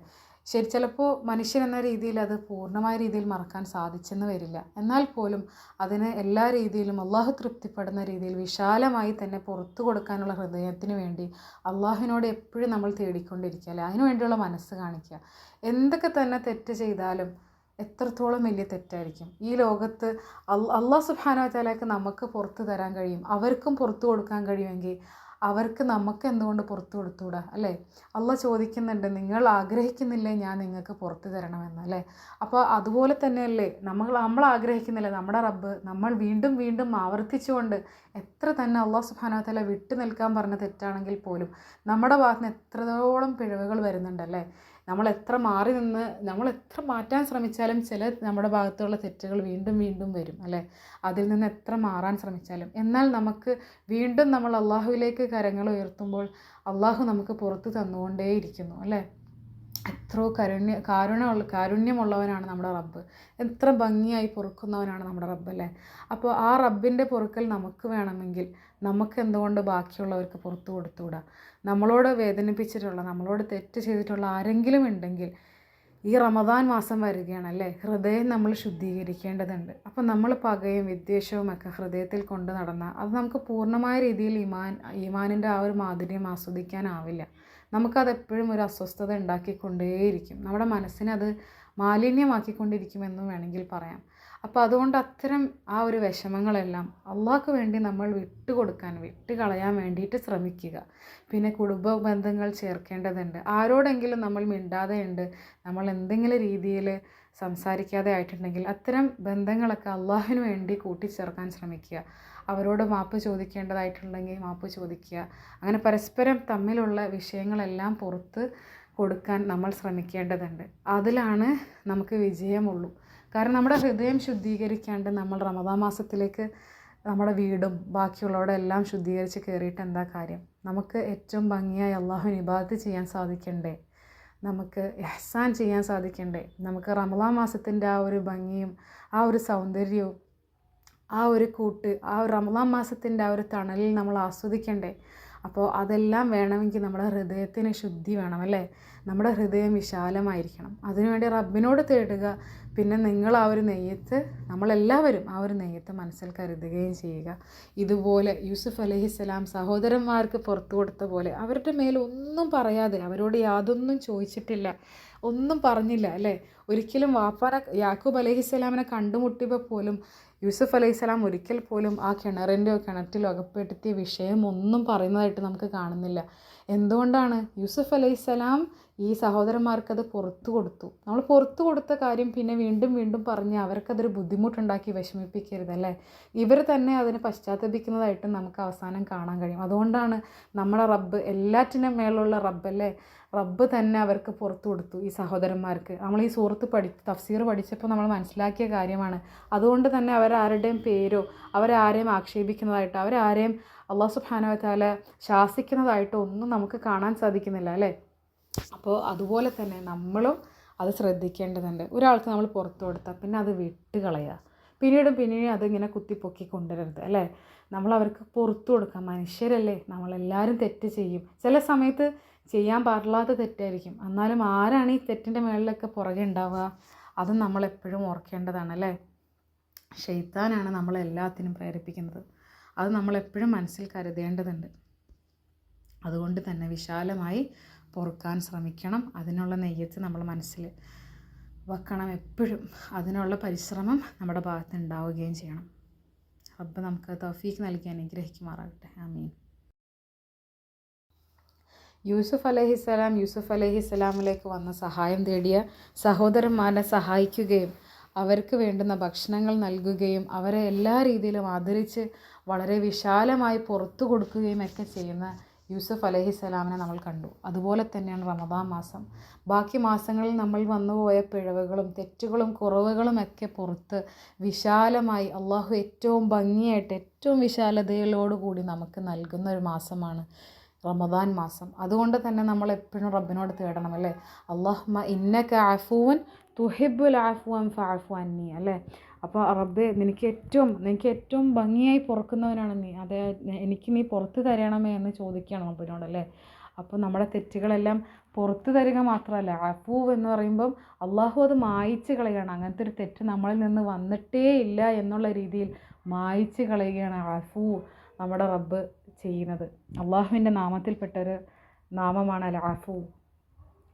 ശരി, ചിലപ്പോൾ മനുഷ്യൻ എന്ന രീതിയിൽ അത് പൂർണ്ണമായ രീതിയിൽ മറക്കാൻ സാധിച്ചെന്ന് വരില്ല. എന്നാൽ പോലും അതിന് എല്ലാ രീതിയിലും അള്ളാഹു തൃപ്തിപ്പെടുന്ന രീതിയിൽ വിശാലമായി തന്നെ പുറത്തു കൊടുക്കാനുള്ള ഹൃദയത്തിന് വേണ്ടി അള്ളാഹുവിനോട് എപ്പോഴും നമ്മൾ തേടിക്കൊണ്ടിരിക്കുക അല്ലേ? അതിനു വേണ്ടിയുള്ള മനസ്സ് കാണിക്കുക. എന്തൊക്കെ തന്നെ തെറ്റ് ചെയ്താലും എത്രത്തോളം വലിയ തെറ്റായിരിക്കും ഈ ലോകത്ത് അള്ളാഹു സുബ്ഹാനഹു വ തആലയ്ക്ക് നമുക്ക് പുറത്തു തരാൻ കഴിയും, അവർക്കും പുറത്തു കൊടുക്കാൻ കഴിയുമെങ്കിൽ അവർക്ക് നമുക്ക് എന്തുകൊണ്ട് പുറത്തു കൊടുത്തുകൂടാ അല്ലേ? അള്ളാഹ് ചോദിക്കുന്നുണ്ട്, നിങ്ങൾ ആഗ്രഹിക്കുന്നില്ലേ ഞാൻ നിങ്ങൾക്ക് പുറത്തു തരണമെന്ന് അല്ലേ? അപ്പോൾ അതുപോലെ തന്നെയല്ലേ നമ്മൾ ആഗ്രഹിക്കുന്നില്ല നമ്മുടെ റബ്ബ് നമ്മൾ വീണ്ടും വീണ്ടും ആവർത്തിച്ചുകൊണ്ട് എത്ര തന്നെ അള്ളാഹു സുബ്ഹാനഹു വ തആല വിട്ടു നിൽക്കാൻ പറഞ്ഞ തെറ്റാണെങ്കിൽ പോലും നമ്മുടെ ഭാഗത്ത് നിന്ന് എത്രത്തോളം പിഴവുകൾ വരുന്നുണ്ടല്ലേ? നമ്മൾ എത്ര മാറി നിന്ന് നമ്മൾ എത്ര മാറ്റാൻ ശ്രമിച്ചാലും ചില നമ്മുടെ ഭാഗത്തുള്ള തെറ്റുകൾ വീണ്ടും വീണ്ടും വരും അല്ലേ? അതിൽ നിന്ന് എത്ര മാറാൻ ശ്രമിച്ചാലും. എന്നാൽ നമുക്ക് വീണ്ടും നമ്മൾ അള്ളാഹുവിലേക്ക് കരങ്ങൾ ഉയർത്തുമ്പോൾ അള്ളാഹു നമുക്ക് പുറത്ത് തന്നുകൊണ്ടേയിരിക്കുന്നു അല്ലേ? എത്രയോ കാരുണ്യമുള്ളവനാണ് നമ്മുടെ റബ്ബ്. എത്ര ഭംഗിയായി പൊറുക്കുന്നവനാണ് നമ്മുടെ റബ്ബ് അല്ലേ? അപ്പോൾ ആ റബ്ബിൻ്റെ പൊറുക്കൽ നമുക്ക് വേണമെങ്കിൽ നമുക്ക് എന്തുകൊണ്ട് ബാക്കിയുള്ളവർക്ക് പുറത്തു കൊടുത്തുകൂടാ? നമ്മളോട് വേദനിപ്പിച്ചിട്ടുള്ള നമ്മളോട് തെറ്റ് ചെയ്തിട്ടുള്ള ആരെങ്കിലും ഉണ്ടെങ്കിൽ ഈ റമദാൻ മാസം വരികയാണല്ലേ, ഹൃദയം നമ്മൾ ശുദ്ധീകരിക്കേണ്ടതുണ്ട്. അപ്പം നമ്മൾ പകയും വിദ്വേഷവും ഒക്കെ ഹൃദയത്തിൽ കൊണ്ട് നടന്നാൽ അത് നമുക്ക് പൂർണ്ണമായ രീതിയിൽ ഈമാനിൻ്റെ ആ ഒരു മാധുര്യം ആസ്വദിക്കാനാവില്ല. നമുക്കതെപ്പോഴും ഒരു അസ്വസ്ഥത ഉണ്ടാക്കിക്കൊണ്ടേയിരിക്കും, നമ്മുടെ മനസ്സിനെ അത് മാലിന്യമാക്കിക്കൊണ്ടിരിക്കുമെന്നും വേണമെങ്കിൽ പറയാം. അപ്പോൾ അതുകൊണ്ട് അത്തരം ആ ഒരു വിഷമങ്ങളെല്ലാം അള്ളാഹ്ക്ക് വേണ്ടി നമ്മൾ വിട്ടുകളയാൻ വേണ്ടിയിട്ട് ശ്രമിക്കുക. പിന്നെ കുടുംബ ബന്ധങ്ങൾ ചേർക്കേണ്ടതുണ്ട്. ആരോടെങ്കിലും നമ്മൾ മിണ്ടാതെയുണ്ട്, നമ്മൾ എന്തെങ്കിലും രീതിയിൽ സംസാരിക്കാതെ ആയിട്ടുണ്ടെങ്കിൽ അത്തരം ബന്ധങ്ങളൊക്കെ അള്ളാഹുവിന് വേണ്ടി കൂട്ടിച്ചേർക്കാൻ ശ്രമിക്കുക. അവരോട് മാപ്പ് ചോദിക്കേണ്ടതായിട്ടുണ്ടെങ്കിൽ മാപ്പ് ചോദിക്കുക. അങ്ങനെ പരസ്പരം തമ്മിലുള്ള വിഷയങ്ങളെല്ലാം പുറത്ത് കൊടുക്കാൻ നമ്മൾ ശ്രമിക്കേണ്ടതുണ്ട്. അതിലാണ് നമുക്ക് വിജയമുള്ളൂ. കാരണം നമ്മുടെ ഹൃദയം ശുദ്ധീകരിക്കാണ്ട് നമ്മൾ റമദാൻ മാസത്തിലേക്ക് നമ്മുടെ വീടും ബാക്കിയുള്ളവരുടെ എല്ലാം ശുദ്ധീകരിച്ച് കയറിയിട്ട് എന്താ കാര്യം? നമുക്ക് ഏറ്റവും ഭംഗിയായി അള്ളാഹുവിന് ഇബാദത്ത് ചെയ്യാൻ സാധിക്കണ്ടേ? നമുക്ക് ഇഹ്സാൻ ചെയ്യാൻ സാധിക്കണ്ടേ? നമുക്ക് റമദാൻ മാസത്തിൻ്റെ ആ ഒരു ഭംഗിയും ആ ഒരു സൗന്ദര്യവും ആ ഒരു കൂട്ട് ആ ഒരു റമദാൻ മാസത്തിൻ്റെ ആ ഒരു തണലിൽ നമ്മൾ ആസ്വദിക്കണ്ടേ? അപ്പോൾ അതെല്ലാം വേണമെങ്കിൽ നമ്മുടെ ഹൃദയത്തിന് ശുദ്ധി വേണം അല്ലേ? നമ്മുടെ ഹൃദയം വിശാലമായിരിക്കണം. അതിനുവേണ്ടി റബ്ബിനോട് തേടുക. പിന്നെ നിങ്ങൾ ആ ഒരു നെയ്യത്ത് നമ്മളെല്ലാവരും ആ ഒരു നെയ്യത്ത് മനസ്സിൽ കരുതുകയും ചെയ്യുക. ഇതുപോലെ യൂസുഫ് അലൈഹിസ്സലാം സഹോദരന്മാർക്ക് പുറത്തു കൊടുത്ത പോലെ അവരുടെ മേലൊന്നും പറയാതെ, അവരോട് യാതൊന്നും ചോദിച്ചിട്ടില്ല, ഒന്നും പറഞ്ഞില്ല അല്ലേ? ഒരിക്കലും യാക്കൂബ് അലൈഹിസ്സലാമിനെ കണ്ടുമുട്ടിയപ്പോൾ പോലും യൂസുഫ് അലൈഹിസ്സലാം ഒരിക്കൽ പോലും ആ കിണറ്റിലോ അകപ്പെടുത്തിയ വിഷയം ഒന്നും പറയുന്നതായിട്ട് നമുക്ക് കാണുന്നില്ല. എന്തുകൊണ്ടാണ്? യൂസുഫ് അലൈഹിസ്സലാം ഈ സഹോദരന്മാർക്കത് പുറത്തു കൊടുത്തു. നമ്മൾ പുറത്തു കൊടുത്ത കാര്യം പിന്നെ വീണ്ടും വീണ്ടും പറഞ്ഞ് അവർക്കതൊരു ബുദ്ധിമുട്ടുണ്ടാക്കി വിഷമിപ്പിക്കരുതല്ലേ? ഇവർ തന്നെ അതിന് പശ്ചാത്തപിക്കുന്നതായിട്ടും നമുക്ക് അവസാനം കാണാൻ കഴിയും. അതുകൊണ്ടാണ് നമ്മുടെ റബ്ബ് എല്ലാറ്റിനും മേലുള്ള റബ്ബല്ലേ, റബ്ബ് തന്നെ അവർക്ക് പുറത്തു കൊടുത്തു ഈ സഹോദരന്മാർക്ക്. നമ്മൾ ഈ തഫ്സീർ പഠിച്ചപ്പോൾ നമ്മൾ മനസ്സിലാക്കിയ കാര്യമാണ്. അതുകൊണ്ട് തന്നെ അവരാരുടെയും പേരോ അവരാരെയും ആക്ഷേപിക്കുന്നതായിട്ടോ അവരാരെയും അള്ളാഹു സുബ്ഹാനഹു വ തആല ശാസിക്കുന്നതായിട്ടോ ഒന്നും നമുക്ക് കാണാൻ സാധിക്കുന്നില്ല അല്ലേ? അപ്പോൾ അതുപോലെ തന്നെ നമ്മളും അത് ശ്രദ്ധിക്കേണ്ടതുണ്ട്. ഒരാൾക്ക് നമ്മൾ പുറത്തു കൊടുത്താൽ പിന്നെ അത് വിട്ടുകളയുക. പിന്നീടും അതിങ്ങനെ കുത്തിപ്പൊക്കി കൊണ്ടുവരരുത് അല്ലേ? നമ്മൾ അവർക്ക് പുറത്തു കൊടുക്കാം. മനുഷ്യരല്ലേ, നമ്മളെല്ലാവരും തെറ്റ് ചെയ്യും. ചില സമയത്ത് ചെയ്യാൻ പാടില്ലാത്ത തെറ്റായിരിക്കും. എന്നാലും ആരാണ് ഈ തെറ്റിൻ്റെ മേളിലൊക്കെ പുറകെ ഉണ്ടാവുക? അത് നമ്മളെപ്പോഴും ഓർക്കേണ്ടതാണ് അല്ലേ? ശൈത്താനാണ് നമ്മളെല്ലാത്തിനും പ്രേരിപ്പിക്കുന്നത്. അത് നമ്മളെപ്പോഴും മനസ്സിൽ കരുതേണ്ടതുണ്ട്. അതുകൊണ്ട് തന്നെ വിശാലമായി പൊറുക്കാൻ ശ്രമിക്കണം. അതിനുള്ള നെയ്യത്ത് നമ്മൾ മനസ്സിൽ വെക്കണം എപ്പോഴും. അതിനുള്ള പരിശ്രമം നമ്മുടെ ഭാഗത്ത് ഉണ്ടാവുകയും ചെയ്യണം. റബ്ബ് നമുക്ക് തൗഫീഖ് നൽകി അനുഗ്രഹിക്കുമാറാകട്ടെ. ആമീൻ. യൂസുഫ് അലൈഹിസ്സലാമിലേക്ക് വന്ന സഹായം തേടിയ സഹോദരന്മാരെ സഹായിക്കുകയും അവർക്ക് വേണ്ടുന്ന ഭക്ഷണങ്ങൾ നൽകുകയും അവരെ എല്ലാ രീതിയിലും ആദരിച്ച് വളരെ വിശാലമായി പുറത്തു കൊടുക്കുകയും ഒക്കെ ചെയ്യുന്ന യൂസുഫ് അലൈഹിസ്സലാമിനെ നമ്മൾ കണ്ടു. അതുപോലെ തന്നെയാണ് റമദാൻ മാസം. ബാക്കി മാസങ്ങളിൽ നമ്മൾ വന്നുപോയ പിഴവുകളും തെറ്റുകളും കുറവുകളും ഒക്കെ പുറത്ത് വിശാലമായി അള്ളാഹു ഏറ്റവും ഭംഗിയായിട്ട് ഏറ്റവും വിശാലതയോടുകൂടി നമുക്ക് നൽകുന്ന ഒരു മാസമാണ് റമദാൻ മാസം. അതുകൊണ്ട് തന്നെ നമ്മൾ എപ്പോഴും റബ്ബിനോട് തേടണം അല്ലേ, അല്ലാഹുമ്മ ഇന്നക അഫൂൻ തുഹിബ്ബുൽ അഫ്വ ഫഅഫു അന്നി അല്ലേ. അപ്പോൾ റബ്ബേ നിനക്ക് ഏറ്റവും ഭംഗിയായി പൊറുക്കുന്നവനാണ് നീ, അതെ എനിക്ക് നീ പുറത്ത് തരണമേ എന്ന് ചോദിക്കുകയാണ് റബ്ബിനോടല്ലേ. അപ്പോൾ നമ്മുടെ തെറ്റുകളെല്ലാം പുറത്ത് തരിക മാത്രമല്ല, അഫൂ എന്ന് പറയുമ്പം അള്ളാഹു അത് മായിച്ച് കളയുകയാണ്. അങ്ങനത്തെ ഒരു തെറ്റ് നമ്മളിൽ നിന്ന് വന്നിട്ടേ ഇല്ല എന്നുള്ള രീതിയിൽ മായിച്ച് കളയുകയാണ് അഫൂ നമ്മുടെ റബ്ബ് ചെയ്യുന്നത്. അള്ളാഹുവിൻ്റെ നാമത്തിൽപ്പെട്ടൊരു നാമമാണ് അൽ അഫൂ.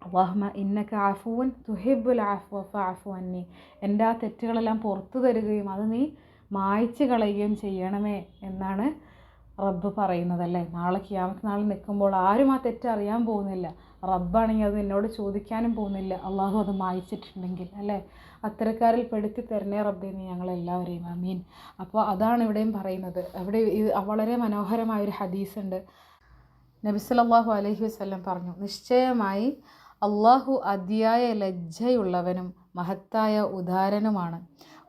അല്ലാഹുമ്മ ഇന്നക അഫൂൻ തുഹിബ്ബുൽ അഫ്വ ഫഅഫു അന്നി, എൻ്റെ ആ തെറ്റുകളെല്ലാം പുറത്തു തരികയും അത് നീ മായ്ച്ച് കളയുകയും ചെയ്യണമേ എന്നാണ് റബ്ബ് പറയുന്നതല്ലേ. നാളെ ഖിയാമത്ത് നാളിൽ നിൽക്കുമ്പോൾ ആരും ആ തെറ്റ് അറിയാൻ പോകുന്നില്ല, റബ്ബാണെങ്കിൽ അത് എന്നോട് ചോദിക്കാനും പോകുന്നില്ല, അള്ളാഹു അത് മായ്ച്ചിട്ടുണ്ടെങ്കിൽ അല്ലേ. അത്തരക്കാരിൽ പെടുത്തി തരണേ റബ്ബേ നീ ഞങ്ങളെല്ലാവരെയും, ആമീൻ. അപ്പോൾ അതാണ് ഇവിടെയും പറയുന്നത്. അവിടെ വളരെ മനോഹരമായൊരു ഹദീസുണ്ട്. നബി സല്ലല്ലാഹു അലൈഹി വസല്ലം പറഞ്ഞു, നിശ്ചയമായി അള്ളാഹു അതിയായ ലജ്ജയുള്ളവനും മഹത്തായ ഉദാരനുമാണ്.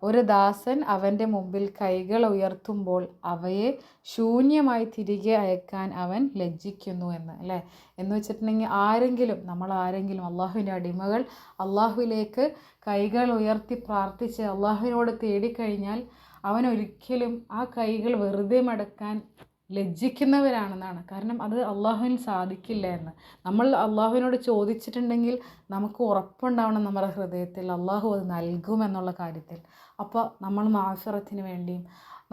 ഒരു ദാസൻ അവൻ്റെ മുമ്പിൽ കൈകൾ ഉയർത്തുമ്പോൾ അവയെ ശൂന്യമായി തിരികെ അയക്കാൻ അവൻ ലജ്ജിക്കുന്നു എന്ന് അല്ലേ. എന്ന് വെച്ചിട്ടുണ്ടെങ്കിൽ നമ്മൾ ആരെങ്കിലും അള്ളാഹുവിൻ്റെ അടിമകൾ അള്ളാഹുവിലേക്ക് കൈകൾ ഉയർത്തി പ്രാർത്ഥിച്ച് അള്ളാഹുവിനോട് തേടിക്കഴിഞ്ഞാൽ അവൻ ഒരിക്കലും ആ കൈകൾ വെറുതെ മടക്കാൻ ലജ്ജിക്കുന്നവരാണെന്നാണ്. കാരണം അത് അള്ളാഹുവിന് സാധിക്കില്ല എന്ന്. നമ്മൾ അള്ളാഹുവിനോട് ചോദിച്ചിട്ടുണ്ടെങ്കിൽ നമുക്ക് ഉറപ്പുണ്ടാവണം നമ്മുടെ ഹൃദയത്തിൽ അള്ളാഹു അത് നൽകുമെന്നുള്ള കാര്യത്തിൽ. അപ്പോൾ നമ്മൾ മാഫിറത്തിന് വേണ്ടിയും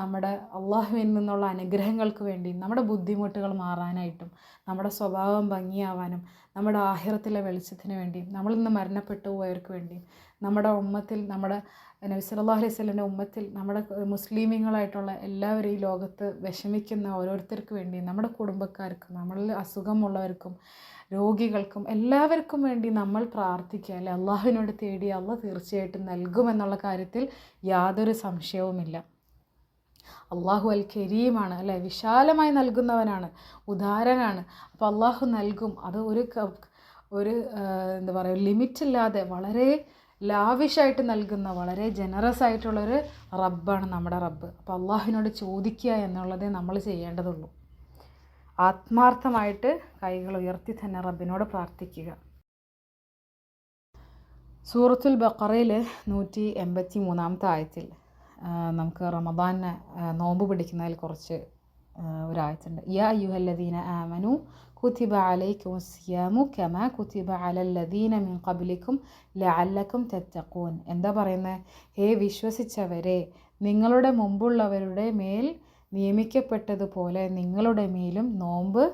നമ്മുടെ അള്ളാഹുവിൽ നിന്നുള്ള അനുഗ്രഹങ്ങൾക്ക് വേണ്ടിയും നമ്മുടെ ബുദ്ധിമുട്ടുകൾ മാറാനായിട്ടും നമ്മുടെ സ്വഭാവം ഭംഗിയാവാനും നമ്മുടെ ആഖിറത്തിലെ വെളിച്ചത്തിന് വേണ്ടിയും നമ്മളിൽ നിന്ന് മരണപ്പെട്ടു പോയവർക്ക് വേണ്ടിയും നമ്മുടെ ഉമ്മത്തിൽ നമ്മുടെ നബി സല്ലല്ലാഹു അലൈഹി വസല്ലമയുടെ ഉമ്മത്തിൽ നമ്മുടെ മുസ്ലിമീങ്ങളായിട്ടുള്ള എല്ലാവരും ഈ ലോകത്ത് വിഷമിക്കുന്ന ഓരോരുത്തർക്ക് വേണ്ടിയും നമ്മുടെ കുടുംബക്കാർക്കും നമ്മളിൽ അസുഖമുള്ളവർക്കും രോഗികൾക്കും എല്ലാവർക്കും വേണ്ടി നമ്മൾ പ്രാർത്ഥിക്കുക അല്ലെ. അള്ളാഹുവിനോട് തേടി അള്ളാഹ് തീർച്ചയായിട്ടും നൽകുമെന്നുള്ള കാര്യത്തിൽ യാതൊരു സംശയവുമില്ല. അള്ളാഹു അൽ കരീമാണ് അല്ലേ, വിശാലമായി നൽകുന്നവനാണ്, ഉദാരനാണ്. അപ്പോൾ അള്ളാഹു നൽകും. അത് ഒരു എന്താ പറയുക ലിമിറ്റില്ലാതെ വളരെ ലാവിഷായിട്ട് നൽകുന്ന വളരെ ജനറസ് ആയിട്ടുള്ളൊരു റബ്ബാണ് നമ്മുടെ റബ്ബ്. അപ്പോൾ അള്ളാഹുവിനോട് ചോദിക്കുക എന്നുള്ളതേ നമ്മൾ ചെയ്യേണ്ടതുള്ളൂ. ആത്മാർത്ഥമായിട്ട് കൈകൾ ഉയർത്തി തന്നെ റബ്ബിനോട് പ്രാർത്ഥിക്കുക. സൂറത്തുൽ ബഖറയിൽ 183 ആയത്തിൽ നമുക്ക് റമദാനിന് നോമ്പ് പിടിക്കുന്നതിൽ കുറച്ച് ഒരായത്തുണ്ട്. യാ അയ്യുഹല്ലദീന ആമനു കുതിബ അലൈക്കും സിയാമു കമാ കുതിബ അലല്ലദീന മിൻ ഖബ്ലിക്കും ലഅല്ലക്കും തത്തഖൂൻ. എന്താ പറയുന്നത്? ഹേ വിശ്വസിച്ചവരെ, നിങ്ങളുടെ മുമ്പുള്ളവരുടെ മേൽ നിയമിക്കപ്പെട്ടതുപോലെ നിങ്ങളുടെ മേലും നോമ്പ്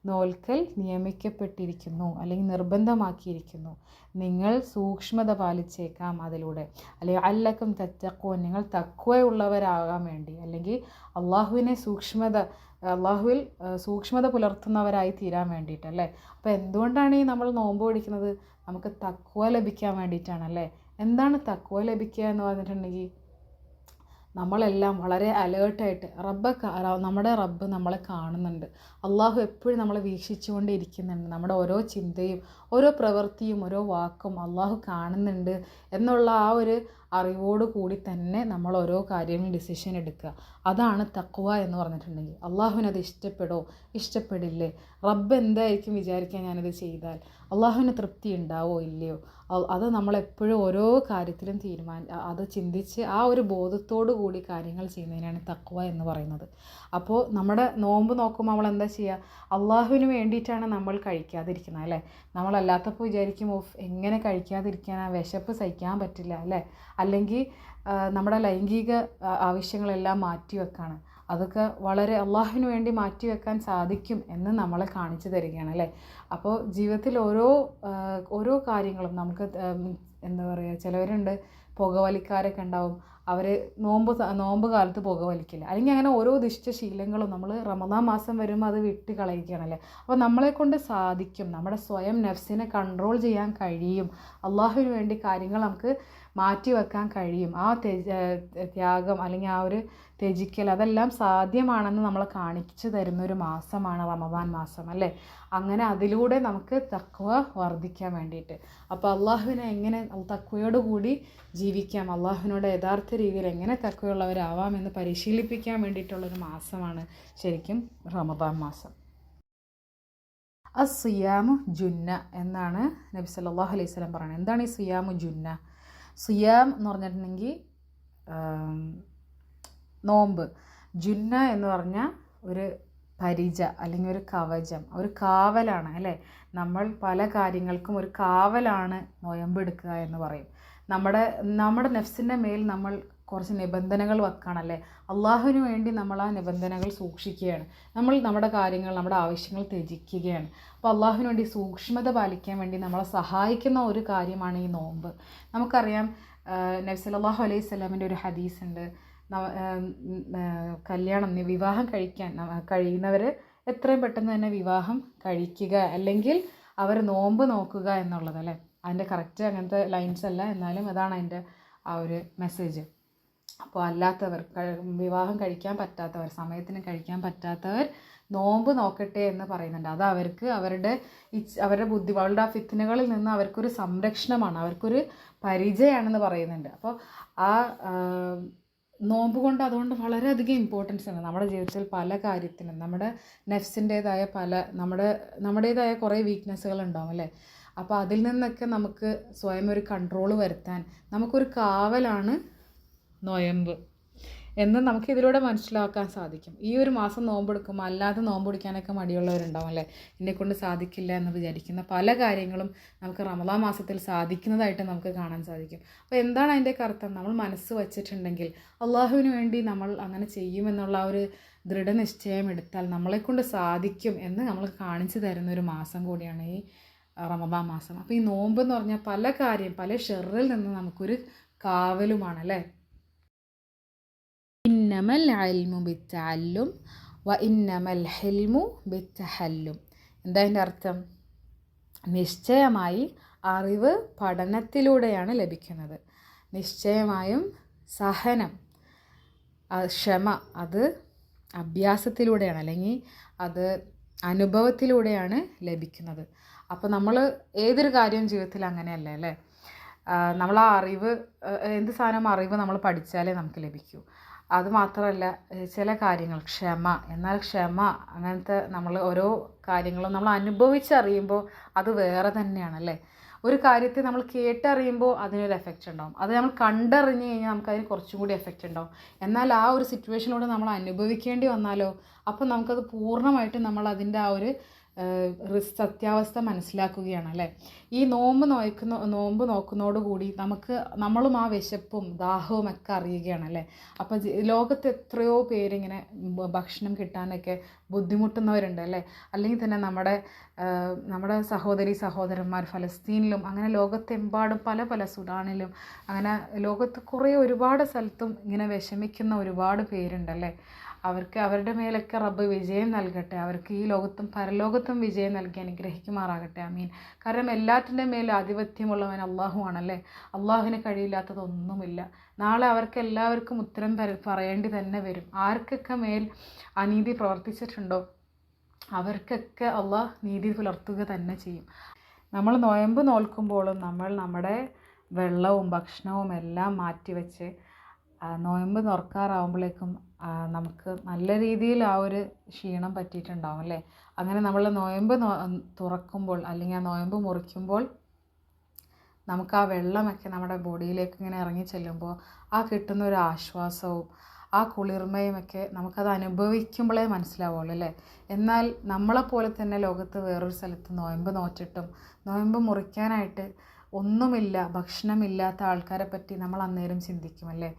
നോൽക്കൽ നിയമിക്കപ്പെട്ടിരിക്കുന്നു അല്ലെങ്കിൽ നിർബന്ധമാക്കിയിരിക്കുന്നു. നിങ്ങൾ സൂക്ഷ്മത പാലിച്ചേക്കാം അതിലൂടെ. അല്ലെങ്കിൽ അല്ലക്കും തത്തഖൂൻ, നിങ്ങൾ തഖ്വയുള്ളവരാകാൻ വേണ്ടി, അല്ലെങ്കിൽ അള്ളാഹുവിൽ സൂക്ഷ്മത പുലർത്തുന്നവരായി തീരാൻ വേണ്ടിയിട്ടല്ലേ. അപ്പോൾ എന്തുകൊണ്ടാണ് ഈ നമ്മൾ നോമ്പ് പിടിക്കുന്നത്? നമുക്ക് തഖ്വ ലഭിക്കാൻ വേണ്ടിയിട്ടാണല്ലേ. എന്താണ് തഖ്വ ലഭിക്കുക എന്ന് പറഞ്ഞിട്ടുണ്ടെങ്കിൽ നമ്മളെല്ലാം വളരെ അലേർട്ടായിട്ട് നമ്മുടെ റബ്ബ് നമ്മളെ കാണുന്നുണ്ട്. അള്ളാഹു എപ്പോഴും നമ്മളെ വീക്ഷിച്ചുകൊണ്ടിരിക്കുന്നുണ്ട്. നമ്മുടെ ഓരോ ചിന്തയും ഓരോ പ്രവൃത്തിയും ഓരോ വാക്കും അള്ളാഹു കാണുന്നുണ്ട് എന്നുള്ള ആ ഒരു അറിവോട് കൂടി തന്നെ നമ്മൾ ഓരോ കാര്യങ്ങളും ഡിസിഷൻ എടുക്കുക. അതാണ് തഖ്വ എന്ന് പറഞ്ഞിട്ടുണ്ടെങ്കിൽ. അള്ളാഹുവിനത് ഇഷ്ടപ്പെടില്ലേ? റബ്ബ് എന്തായിരിക്കും വിചാരിക്കുക ഞാനത് ചെയ്താൽ? അള്ളാഹുവിന് തൃപ്തി ഉണ്ടാവോ ഇല്ലയോ? അത് നമ്മളെപ്പോഴും ഓരോ കാര്യത്തിലും അത് ചിന്തിച്ച് ആ ഒരു ബോധത്തോടു കൂടി കാര്യങ്ങൾ ചെയ്യുന്നതിനാണ് തഖ്വ എന്ന് പറയുന്നത്. അപ്പോൾ നമ്മുടെ നോമ്പ് നോക്കുമ്പോൾ നമ്മൾ എന്താ ചെയ്യുക? അള്ളാഹുവിന് വേണ്ടിയിട്ടാണ് നമ്മൾ കഴിക്കാതിരിക്കുന്നത് അല്ലേ. നമ്മളല്ലാത്തപ്പോൾ വിചാരിക്കും എങ്ങനെ കഴിക്കാതിരിക്കാനാ, വിശപ്പ് സഹിക്കാൻ പറ്റില്ല അല്ലേ. അല്ലെങ്കിൽ നമ്മുടെ ലൈംഗിക ആവശ്യങ്ങളെല്ലാം മാറ്റിവെക്കാണ്. അതൊക്കെ വളരെ അള്ളാഹുവിന് വേണ്ടി മാറ്റിവെക്കാൻ സാധിക്കും എന്ന് നമ്മളെ കാണിച്ചു തരികയാണ് അല്ലേ. അപ്പോൾ ജീവിതത്തിൽ ഓരോ കാര്യങ്ങളും നമുക്ക് എന്താ പറയുക, ചിലവരുണ്ട് പുകവലിക്കാരൊക്കെ ഉണ്ടാവും, അവർ നോമ്പ് കാലത്ത് പുകവലിക്കില്ല. അല്ലെങ്കിൽ അങ്ങനെ ഓരോ ദുഷ്ടശീലങ്ങളും നമ്മൾ റമദാൻ മാസം വരുമ്പോൾ അത് വിട്ട് കളയുകയാണല്ലേ. അപ്പോൾ നമ്മളെക്കൊണ്ട് സാധിക്കും, നമ്മുടെ സ്വയം നഫ്സിനെ കൺട്രോൾ ചെയ്യാൻ കഴിയും. അള്ളാഹുവിന് വേണ്ടി കാര്യങ്ങൾ നമുക്ക് മാറ്റിവെക്കാൻ കഴിയും. ആ ത്യാഗം അല്ലെങ്കിൽ ആ ഒരു ത്യജിക്കൽ അതെല്ലാം സാധ്യമാണെന്ന് നമ്മളെ കാണിച്ചു തരുന്നൊരു മാസമാണ് റമദാൻ മാസം അല്ലേ. അങ്ങനെ അതിലൂടെ നമുക്ക് തഖ്വ വർദ്ധിക്കാൻ വേണ്ടിയിട്ട്. അപ്പോൾ അള്ളാഹുവിനെ എങ്ങനെ തഖ്വയോടുകൂടി ജീവിക്കാം, അള്ളാഹുവിനോട് യഥാർത്ഥ രീതിയിൽ എങ്ങനെ തഖ്വയുള്ളവരാവാമെന്ന് പരിശീലിപ്പിക്കാൻ വേണ്ടിയിട്ടുള്ളൊരു മാസമാണ് ശരിക്കും റമദാൻ മാസം. അസ്സിയാമു ജുന്ന എന്നാണ് നബി സല്ലല്ലാഹു അലൈഹി വസല്ലം പറയുന്നത്. എന്താണ് ഈ സിയാമു ജുന്ന? സിയാം എന്ന് പറഞ്ഞിട്ടുണ്ടെങ്കിൽ നോമ്പ്. ജുന്ന എന്ന് പറഞ്ഞാൽ ഒരു പരിച അല്ലെങ്കിൽ ഒരു കവചം, ഒരു കാവലാണ് അല്ലേ. നമ്മൾ പല കാര്യങ്ങൾക്കും ഒരു കാവലാണ് നോയമ്പെടുക്കുക എന്ന് പറയും. നമ്മുടെ നെഫ്സിൻ്റെ മേൽ നമ്മൾ കുറച്ച് നിബന്ധനകൾ വെക്കുകയാണല്ലേ. അള്ളാഹുവിന് വേണ്ടി നമ്മൾ ആ നിബന്ധനകൾ സൂക്ഷിക്കുകയാണ്. നമ്മൾ നമ്മുടെ കാര്യങ്ങൾ, നമ്മുടെ ആവശ്യങ്ങൾ ത്യജിക്കുകയാണ്. അപ്പോൾ അള്ളാഹുവിന് വേണ്ടി സൂക്ഷ്മത പാലിക്കാൻ വേണ്ടി നമ്മളെ സഹായിക്കുന്ന ഒരു കാര്യമാണ് ഈ നോമ്പ്. നമുക്കറിയാം നബി സല്ലല്ലാഹു അലൈഹി വസല്ലമിൻ്റെ ഒരു ഹദീസ് ഉണ്ട്. വിവാഹം കഴിക്കാൻ കഴിയുന്നവർ എത്രയും പെട്ടെന്ന് തന്നെ വിവാഹം കഴിക്കുക, അല്ലെങ്കിൽ അവർ നോമ്പ് നോക്കുക എന്നുള്ളത് അല്ലേ. അതിൻ്റെ കറക്റ്റ് അങ്ങനത്തെ ലൈൻസ് അല്ല, എന്നാലും അതാണ് അതിൻ്റെ ആ ഒരു മെസ്സേജ്. അപ്പോൾ അല്ലാത്തവർ, വിവാഹം കഴിക്കാൻ പറ്റാത്തവർ, സമയത്തിന് കഴിക്കാൻ പറ്റാത്തവർ നോമ്പ് നോക്കട്ടെ എന്ന് പറയുന്നുണ്ട്. അത് അവർക്ക് അവരുടെ ബുദ്ധി, അവരുടെ ആ ഫിത്നകളിൽ നിന്ന് അവർക്കൊരു സംരക്ഷണമാണ്, അവർക്കൊരു പരിചയമാണെന്ന് പറയുന്നുണ്ട്. അപ്പോൾ ആ നോമ്പ് കൊണ്ട് അതുകൊണ്ട് വളരെയധികം ഇമ്പോർട്ടൻസ് ആണ് നമ്മുടെ ജീവിതത്തിൽ. പല കാര്യത്തിനും നമ്മുടെ നെഫ്സിൻ്റേതായ നമ്മുടേതായ കുറേ വീക്ക്നെസ്സുകൾ ഉണ്ടാവും അല്ലേ. അപ്പോൾ അതിൽ നിന്നൊക്കെ നമുക്ക് സ്വയം ഒരു കൺട്രോൾ വരുത്താൻ നമുക്കൊരു കാവലാണ് നോയമ്പ് എന്ന് നമുക്ക് ഇതിലൂടെ മനസ്സിലാക്കാൻ സാധിക്കും. ഈ ഒരു മാസം നോമ്പെടുക്കുമ്പോൾ അല്ലാതെ നോമ്പ് പിടിക്കാനൊക്കെ മടിയുള്ളവരുണ്ടാവും അല്ലേ. എന്നെക്കൊണ്ട് സാധിക്കില്ല എന്ന് വിചാരിക്കുന്ന പല കാര്യങ്ങളും നമുക്ക് റമദാൻ മാസത്തിൽ സാധിക്കുന്നതായിട്ട് നമുക്ക് കാണാൻ സാധിക്കും. അപ്പോൾ എന്താണ് അതിൻ്റെയൊക്കെ അർത്ഥം? നമ്മൾ മനസ്സ് വച്ചിട്ടുണ്ടെങ്കിൽ അള്ളാഹുവിന് വേണ്ടി നമ്മൾ അങ്ങനെ ചെയ്യുമെന്നുള്ള ആ ഒരു ദൃഢനിശ്ചയം എടുത്താൽ നമ്മളെക്കൊണ്ട് സാധിക്കും എന്ന് നമ്മൾ കാണിച്ചു തരുന്ന ഒരു മാസം കൂടിയാണ് ഈ റമദാൻ മാസം. അപ്പോൾ ഈ നോമ്പ് എന്ന് പറഞ്ഞാൽ പല ഷെറിൽ നിന്ന് നമുക്കൊരു കാവലുമാണ് അല്ലേ. ഇന്നമൽ ഇൽമു ബിത്തഅല്ലും വ ഇന്നമൽ ഹിൽമു ബിത്തഹല്ലും. എന്താ അതിൻ്റെ അർത്ഥം? നിശ്ചയമായി അറിവ് പഠനത്തിലൂടെയാണ് ലഭിക്കുന്നത്. നിശ്ചയമായും സഹനം, ക്ഷമ, അത് അഭ്യാസത്തിലൂടെയാണ്, അല്ലെങ്കിൽ അത് അനുഭവത്തിലൂടെയാണ് ലഭിക്കുന്നത്. അപ്പോൾ നമ്മൾ ഏതൊരു കാര്യവും ജീവിതത്തിൽ അങ്ങനെയല്ലേ അല്ലേ. നമ്മൾ ആ അറിവ്, എന്ത് സാധനം അറിവ് നമ്മൾ പഠിച്ചാലേ നമുക്ക് ലഭിക്കൂ. അതുമാത്രമല്ല, ചില കാര്യങ്ങൾ ക്ഷമ അങ്ങനത്തെ നമ്മൾ ഓരോ കാര്യങ്ങളും നമ്മൾ അനുഭവിച്ചറിയുമ്പോൾ അത് വേറെ തന്നെയാണല്ലേ. ഒരു കാര്യത്തെ നമ്മൾ കേട്ടറിയുമ്പോൾ അതിനൊരു എഫക്റ്റ് ഉണ്ടാവും. അത് നമ്മൾ കണ്ടറിഞ്ഞ് കഴിഞ്ഞാൽ നമുക്കതിന് കുറച്ചും കൂടി എഫക്റ്റ് ഉണ്ടാവും. എന്നാൽ ആ ഒരു സിറ്റുവേഷനിലൂടെ നമ്മൾ അനുഭവിക്കേണ്ടി വന്നാലോ, അപ്പോൾ നമുക്കത് പൂർണ്ണമായിട്ട് നമ്മൾ അതിൻ്റെ ആ ഒരു സത്യാവസ്ഥ മനസ്സിലാക്കുകയാണ് അല്ലേ. ഈ നോമ്പ് നോക്കുന്നതോടുകൂടി നമ്മളും ആ വിശപ്പും ദാഹവും ഒക്കെ അറിയുകയാണ് അല്ലേ. അപ്പോൾ ലോകത്ത് എത്രയോ പേരിങ്ങനെ ഭക്ഷണം കിട്ടാനൊക്കെ ബുദ്ധിമുട്ടുന്നവരുണ്ട് അല്ലേ. അല്ലെങ്കിൽ തന്നെ നമ്മുടെ സഹോദരന്മാർ ഫലസ്തീനിലും അങ്ങനെ ലോകത്തെമ്പാടും പല സുഡാനിലും അങ്ങനെ ലോകത്ത് ഒരുപാട് സ്ഥലത്തും ഇങ്ങനെ വിഷമിക്കുന്ന ഒരുപാട് പേരുണ്ടല്ലേ. അവരുടെ മേലൊക്കെ റബ്ബ് വിജയം നൽകട്ടെ. അവർക്ക് ഈ ലോകത്തും പരലോകത്തും വിജയം നൽകി അനുഗ്രഹിക്കുമാറാകട്ടെ. ആമീൻ. കാരണം എല്ലാറ്റിൻ്റെ മേൽ ആധിപത്യമുള്ളവൻ അള്ളാഹു ആണല്ലേ. അള്ളാഹുവിന് കഴിയില്ലാത്തതൊന്നുമില്ല. നാളെ അവർക്ക് എല്ലാവർക്കും ഉത്തരം പറയേണ്ടി തന്നെ വരും. ആർക്കൊക്കെ മേൽ അനീതി പ്രവർത്തിച്ചിട്ടുണ്ടോ അവർക്കൊക്കെ അള്ളാഹ് നീതി പുലർത്തുക തന്നെ ചെയ്യും. നമ്മൾ നോയമ്പ് നോൽക്കുമ്പോഴും നമ്മുടെ വെള്ളവും ഭക്ഷണവും എല്ലാം മാറ്റിവെച്ച് നോയമ്പ് തുറക്കാറാവുമ്പോഴേക്കും നമുക്ക് നല്ല രീതിയിൽ ആ ഒരു ക്ഷീണം പറ്റിയിട്ടുണ്ടാവും അല്ലേ. അങ്ങനെ നമ്മൾ നോയമ്പ് തുറക്കുമ്പോൾ അല്ലെങ്കിൽ ആ നോയമ്പ് മുറിക്കുമ്പോൾ നമുക്ക് ആ വെള്ളമൊക്കെ നമ്മുടെ ബോഡിയിലേക്ക് ഇങ്ങനെ ഇറങ്ങി ചെല്ലുമ്പോൾ ആ കിട്ടുന്ന ഒരു ആശ്വാസവും ആ കുളിർമയുമൊക്കെ നമുക്കത് അനുഭവിക്കുമ്പോഴേ മനസ്സിലാവുള്ളൂ അല്ലേ. എന്നാൽ നമ്മളെപ്പോലെ തന്നെ ലോകത്ത് വേറൊരു സ്ഥലത്ത് നോയമ്പ് നോറ്റിട്ടും നോയമ്പ് മുറിക്കാനായിട്ട് ഒന്നുമില്ല, ഭക്ഷണമില്ലാത്ത ആൾക്കാരെ പറ്റി നമ്മൾ അന്നേരം ചിന്തിക്കുമല്ലേ.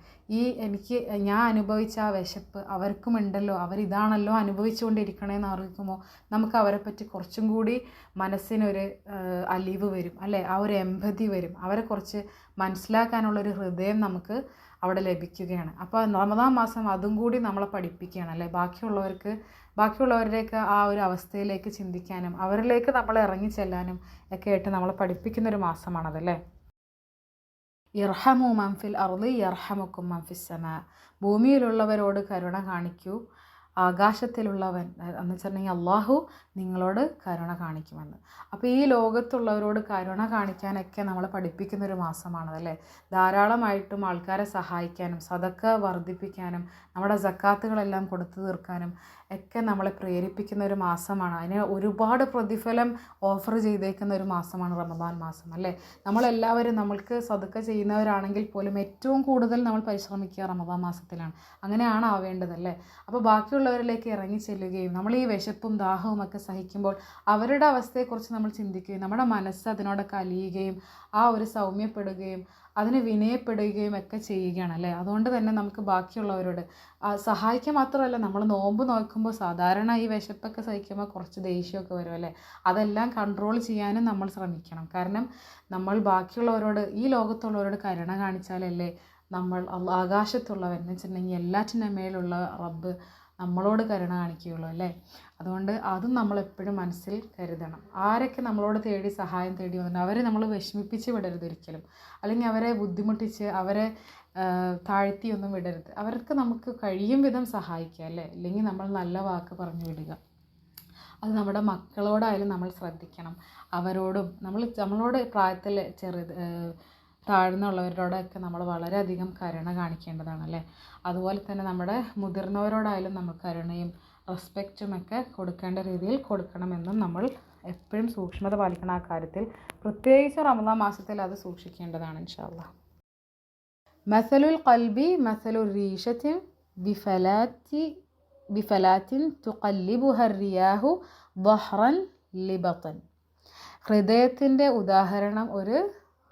ഞാൻ അനുഭവിച്ച ആ വിശപ്പ് അവർക്കും ഉണ്ടല്ലോ, അവരിതാണല്ലോ അനുഭവിച്ചുകൊണ്ടിരിക്കണേന്ന് അറിയിക്കുമ്പോൾ നമുക്ക് അവരെ പറ്റി കുറച്ചും കൂടി മനസ്സിനൊരു അലിവ് വരും അല്ലേ. ആ ഒരു എമ്പതി വരും. അവരെ കുറച്ച് മനസ്സിലാക്കാനുള്ളൊരു ഹൃദയം നമുക്ക് അവിടെ ലഭിക്കുകയാണ്. അപ്പോൾ റമദാൻ മാസം അതും കൂടി നമ്മളെ പഠിപ്പിക്കുകയാണ് അല്ലേ. ബാക്കിയുള്ളവരുടെയൊക്കെ ആ ഒരു അവസ്ഥയിലേക്ക് ചിന്തിക്കാനും അവരിലേക്ക് നമ്മൾ ഇറങ്ങിച്ചെല്ലാനും ഒക്കെ ആയിട്ട് നമ്മളെ പഠിപ്പിക്കുന്നൊരു മാസമാണതല്ലേ. ഇർഹമു മൻഫിൽ അർളി യർഹമുക്കും മൻഫിസ് സമാ. ഭൂമിയിലുള്ളവരോട് കരുണ കാണിക്കൂ, ആകാശത്തിലുള്ളവൻ എന്ന് വെച്ചിട്ടുണ്ടെങ്കിൽ അള്ളാഹു നിങ്ങളോട് കരുണ കാണിക്കുമെന്ന്. അപ്പോൾ ഈ ലോകത്തുള്ളവരോട് കരുണ കാണിക്കാനൊക്കെ നമ്മളെ പഠിപ്പിക്കുന്നൊരു മാസമാണതല്ലേ. ധാരാളമായിട്ടും ആൾക്കാരെ സഹായിക്കാനും സദക്ക വർദ്ധിപ്പിക്കാനും നമ്മുടെ സക്കാത്തുകളെല്ലാം കൊടുത്തു തീർക്കാനും ഒക്കെ നമ്മളെ പ്രേരിപ്പിക്കുന്ന ഒരു മാസമാണ്. അതിന് ഒരുപാട് പ്രതിഫലം ഓഫർ ചെയ്തേക്കുന്ന ഒരു മാസമാണ് റമദാൻ മാസം അല്ലേ. നമ്മളെല്ലാവരും നമ്മൾക്ക് സദക്ക ചെയ്യുന്നവരാണെങ്കിൽ പോലും ഏറ്റവും കൂടുതൽ നമ്മൾ പരിശ്രമിക്കുക റമദാൻ മാസത്തിലാണ്. അങ്ങനെയാണ് ആവേണ്ടതല്ലേ. അപ്പോൾ ബാക്കിയുള്ളവരിലേക്ക് ഇറങ്ങി ചെല്ലുകയും നമ്മൾ ഈ വിശപ്പും ദാഹവും ഒക്കെ സഹിക്കുമ്പോൾ അവരുടെ അവസ്ഥയെക്കുറിച്ച് നമ്മൾ ചിന്തിക്കുകയും നമ്മുടെ മനസ്സ് അതിനോടൊക്കെ അലിയുകയും ആ ഒരു സൗമ്യപ്പെടുകയും അതിന് വിനയപ്പെടുകയും ഒക്കെ ചെയ്യുകയാണ് അല്ലേ. അതുകൊണ്ട് തന്നെ നമുക്ക് ബാക്കിയുള്ളവരോട് സഹായിക്കാൻ മാത്രമല്ല, നമ്മൾ നോമ്പ് നോക്കുമ്പോൾ സാധാരണ ഈ വിശപ്പൊക്കെ സഹിക്കുമ്പോൾ കുറച്ച് ദേഷ്യമൊക്കെ വരും അല്ലേ. അതെല്ലാം കൺട്രോൾ ചെയ്യാനും നമ്മൾ ശ്രമിക്കണം. കാരണം നമ്മൾ ബാക്കിയുള്ളവരോട് ഈ ലോകത്തുള്ളവരോട് കരുണ കാണിച്ചാലല്ലേ നമ്മൾ ആകാശത്തുള്ളവൻ എന്ന് വെച്ചിട്ടുണ്ടെങ്കിൽ എല്ലാറ്റിൻ്റെ മേലുള്ള റബ്ബ് നമ്മളോട് കരുണ കാണിക്കുകയുള്ളൂ അല്ലേ. അതുകൊണ്ട് അതും നമ്മളെപ്പോഴും മനസ്സിൽ കരുതണം. ആരൊക്കെ നമ്മളോട് തേടി സഹായം തേടി വന്നിട്ട് അവരെ നമ്മൾ വിഷമിപ്പിച്ച് വിടരുത് ഒരിക്കലും. അല്ലെങ്കിൽ അവരെ ബുദ്ധിമുട്ടിച്ച് അവരെ താഴ്ത്തിയൊന്നും വിടരുത്. അവർക്ക് നമുക്ക് കഴിയും വിധം സഹായിക്കുക അല്ലേ. അല്ലെങ്കിൽ നമ്മൾ നല്ല വാക്ക് പറഞ്ഞു വിടുക. അത് നമ്മുടെ മക്കളോടായാലും നമ്മൾ ശ്രദ്ധിക്കണം. അവരോടും നമ്മളോട് പ്രായത്തിൽ താഴ്ന്നുള്ളവരോടൊക്കെ നമ്മൾ വളരെയധികം കരുണ കാണിക്കേണ്ടതാണല്ലേ. അതുപോലെ തന്നെ നമ്മുടെ മുതിർന്നവരോടായാലും നമ്മൾ കരുണയും റെസ്പെക്റ്റും ഒക്കെ കൊടുക്കേണ്ട രീതിയിൽ കൊടുക്കണമെന്നും നമ്മൾ എപ്പോഴും സൂക്ഷ്മത പാലിക്കണം ആ കാര്യത്തിൽ. പ്രത്യേകിച്ച് റമദാൻ മാസത്തിൽ അത് സൂക്ഷിക്കേണ്ടതാണ് ഇൻഷാ അല്ലാഹ്. മസലുൽ ഖൽബി മസലുർ റീഷത്തിൻ ബിഫലാത്തിൻ തുഖല്ലിബുഹ റിയാഹു ദഹ്റൻ ലിബതൻ. ഹൃദയത്തിൻ്റെ ഉദാഹരണം ഒരു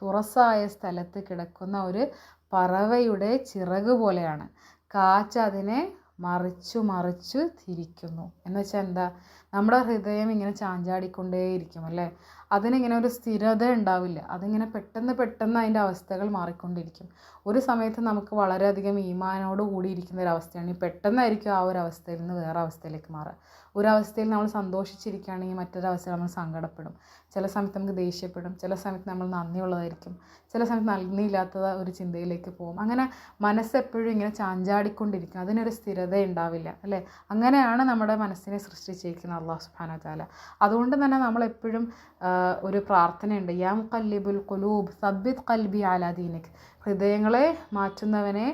തുറസായ സ്ഥലത്ത് കിടക്കുന്ന ഒരു പറവയുടെ ചിറക് പോലെയാണ്. കാറ്റ് അതിനെ മറിച്ചു തിരിക്കുന്നു. എന്ന് വെച്ചാൽ എന്താ, നമ്മുടെ ഹൃദയം ഇങ്ങനെ ചാഞ്ചാടിക്കൊണ്ടേയിരിക്കും അല്ലേ. അതിനിങ്ങനെ ഒരു സ്ഥിരത ഉണ്ടാവില്ല. അതിങ്ങനെ പെട്ടെന്ന് അതിൻ്റെ അവസ്ഥകൾ മാറിക്കൊണ്ടിരിക്കും. ഒരു സമയത്ത് നമുക്ക് വളരെയധികം ഈമാനോട് കൂടിയിരിക്കുന്ന ഒരവസ്ഥയാണ്. പെട്ടെന്നായിരിക്കും ആ ഒരു അവസ്ഥയിൽ നിന്ന് വേറെ അവസ്ഥയിലേക്ക് മാറുക. ഒരവസ്ഥയിൽ നമ്മൾ സന്തോഷിച്ചിരിക്കുകയാണെങ്കിൽ മറ്റൊരവസ്ഥയിൽ നമ്മൾ സങ്കടപ്പെടും. ചില സമയത്ത് നമുക്ക് ദേഷ്യപ്പെടും. ചില സമയത്ത് നമ്മൾ നന്ദിയുള്ളതായിരിക്കും. ചില സമയത്ത് നന്ദിയില്ലാത്ത ഒരു ചിന്തയിലേക്ക് പോകും. അങ്ങനെ മനസ്സെപ്പോഴും ഇങ്ങനെ ചാഞ്ചാടിക്കൊണ്ടിരിക്കും. അതിനൊരു സ്ഥിരത ഉണ്ടാവില്ല അല്ലേ. അങ്ങനെയാണ് നമ്മുടെ മനസ്സിനെ സൃഷ്ടിച്ചിരിക്കുന്നത് അല്ലാഹു സുബ്ഹാനഹു വ തആല. അതുകൊണ്ട് തന്നെ നമ്മളെപ്പോഴും ഒരു പ്രാർത്ഥനയുണ്ട്, യാ മുഖല്ലിബുൽ ഖുലൂബ് സബ്ബിത് ഖൽബി അലാ ദീനിക്. ഹൃദയങ്ങളെ മാറ്റുന്നവനെ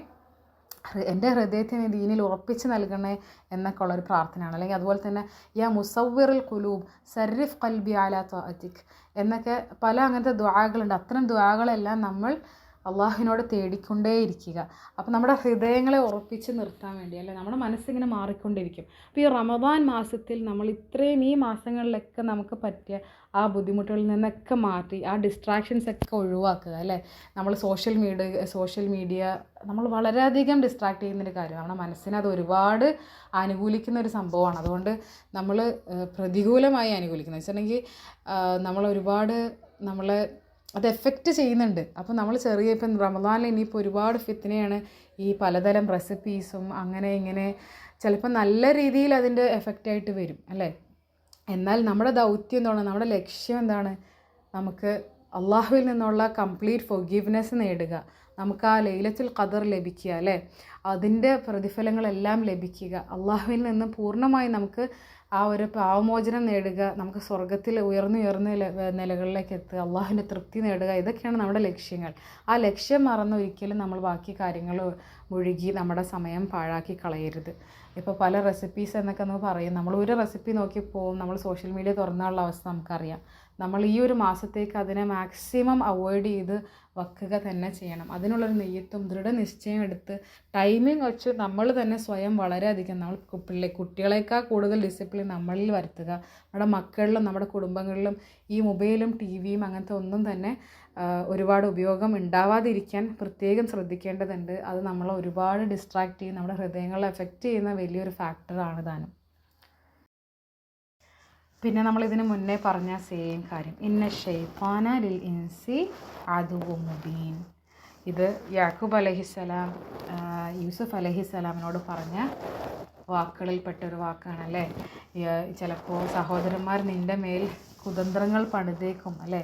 എൻ്റെ ഹൃദയത്തിന് ദീനിൽ ഉറപ്പിച്ച് നൽകണേ എന്നൊക്കെ ഉള്ളൊരു പ്രാർത്ഥനയാണ്. അല്ലെങ്കിൽ അതുപോലെ തന്നെ യാ മുസവ്വിറുൽ ഖുലൂബ് സരിഫ് ഖൽബി അലാ ത്വാഅതിക് എന്നൊക്കെ പല അങ്ങനത്തെ ദുആകളുണ്ട്. അത്തരം ദുആകളെല്ലാം നമ്മൾ അള്ളാഹുവിനോട് തേടിക്കൊണ്ടേയിരിക്കുക. അപ്പോൾ നമ്മുടെ ഹൃദയങ്ങളെ ഉറപ്പിച്ച് നിർത്താൻ വേണ്ടി അല്ലേ. നമ്മുടെ മനസ്സിങ്ങനെ മാറിക്കൊണ്ടിരിക്കും. അപ്പോൾ ഈ റമദാൻ മാസത്തിൽ നമ്മൾ ഇത്രയും ഈ മാസങ്ങളിലൊക്കെ നമുക്ക് പറ്റിയ ആ ബുദ്ധിമുട്ടുകളിൽ നിന്നൊക്കെ മാറ്റി ആ ഡിസ്ട്രാക്ഷൻസ് ഒക്കെ ഒഴിവാക്കുക അല്ലേ. നമ്മൾ സോഷ്യൽ മീഡിയ നമ്മൾ വളരെയധികം ഡിസ്ട്രാക്ട് ചെയ്യുന്നൊരു കാര്യമാണ്. നമ്മുടെ മനസ്സിനെ അത് ഒരുപാട് അനുകൂലിക്കുന്ന ഒരു സംഭവമാണ്. അതുകൊണ്ട് നമ്മൾ പ്രതികൂലമായി അനുകൂലിക്കുന്നത് വെച്ചിട്ടുണ്ടെങ്കിൽ നമ്മൾ ഒരുപാട് നമ്മളെ അത് എഫക്റ്റ് ചെയ്യുന്നുണ്ട്. അപ്പോൾ നമ്മൾ ഇപ്പം റമദാനിൽ ഇനിയിപ്പോൾ ഒരുപാട് ഫിത്നയാണ്. ഈ പലതരം റെസിപ്പീസും അങ്ങനെ ഇങ്ങനെ ചിലപ്പോൾ നല്ല രീതിയിൽ അതിൻ്റെ എഫക്റ്റായിട്ട് വരും അല്ലേ. എന്നാൽ നമ്മുടെ ദൗത്യം എന്താണ്, നമ്മുടെ ലക്ഷ്യം എന്താണ്, നമുക്ക് അള്ളാഹുവിൽ നിന്നുള്ള കംപ്ലീറ്റ് ഫൊർഗീവ്നെസ് നേടുക, നമുക്ക് ആ ലൈലത്തുൽ ഖദർ ലഭിക്കുക അല്ലേ. അതിൻ്റെ പ്രതിഫലങ്ങളെല്ലാം ലഭിക്കുക, അള്ളാഹുവിൽ നിന്ന് പൂർണ്ണമായി നമുക്ക് ആ ഒരു പാവമോചനം നേടുക, നമുക്ക് സ്വർഗത്തിൽ ഉയർന്ന നിലകളിലേക്ക് എത്തുക, അള്ളാഹുവിൻ്റെ തൃപ്തി നേടുക. ഇതൊക്കെയാണ് നമ്മുടെ ലക്ഷ്യങ്ങൾ. ആ ലക്ഷ്യം മറന്ന് ഒരിക്കലും നമ്മൾ ബാക്കി കാര്യങ്ങൾ മുഴുകി നമ്മുടെ സമയം പാഴാക്കി കളയരുത്. ഇപ്പോൾ പല റെസിപ്പീസ് എന്നൊക്കെ നമ്മൾ പറയും. നമ്മൾ ഒരു റെസിപ്പി നോക്കി പോകും. നമ്മൾ സോഷ്യൽ മീഡിയ തുറന്നുള്ള അവസ്ഥ നമുക്കറിയാം. നമ്മൾ ഈ ഒരു മാസത്തേക്ക് അതിനെ മാക്സിമം അവോയ്ഡ് ചെയ്ത് വെക്കുക തന്നെ ചെയ്യണം. അതിനുള്ളൊരു നെയ്യത്തും ദൃഢനിശ്ചയം എടുത്ത് ടൈമിംഗ് വെച്ച് നമ്മൾ തന്നെ സ്വയം വളരെയധികം നമ്മൾ കുട്ടികളെക്കാൾ കൂടുതൽ ഡിസിപ്ലിൻ നമ്മളിൽ വരുത്തുക. നമ്മുടെ മക്കളിലും നമ്മുടെ കുടുംബങ്ങളിലും ഈ മൊബൈലും ടി വിയും അങ്ങനത്തെ ഒന്നും തന്നെ ഒരുപാട് ഉപയോഗം ഉണ്ടാവാതിരിക്കാൻ പ്രത്യേകം ശ്രദ്ധിക്കേണ്ടതുണ്ട്. അത് നമ്മളെ ഒരുപാട് ഡിസ്ട്രാക്റ്റ് ചെയ്യും, നമ്മുടെ ഹൃദയങ്ങളെ എഫക്റ്റ് ചെയ്യുന്ന വലിയൊരു ഫാക്ടറാണ് താനും. പിന്നെ നമ്മളിതിന് മുന്നേ പറഞ്ഞ സെയിം കാര്യം, ഇന്ന ഷൈത്താന ലിൽ ഇൻസി അദുവ്വുൻ മുബീൻ. ഇത് യാക്കൂബ് അലൈഹിസ്സലാം യൂസുഫ് അലൈഹിസ്സലാമിനോട് പറഞ്ഞ വാക്കുകളിൽപ്പെട്ടൊരു വാക്കാണല്ലേ. ചിലപ്പോൾ സഹോദരന്മാർ നിൻ്റെ മേൽ കുതന്ത്രങ്ങൾ പണിതേക്കും അല്ലേ.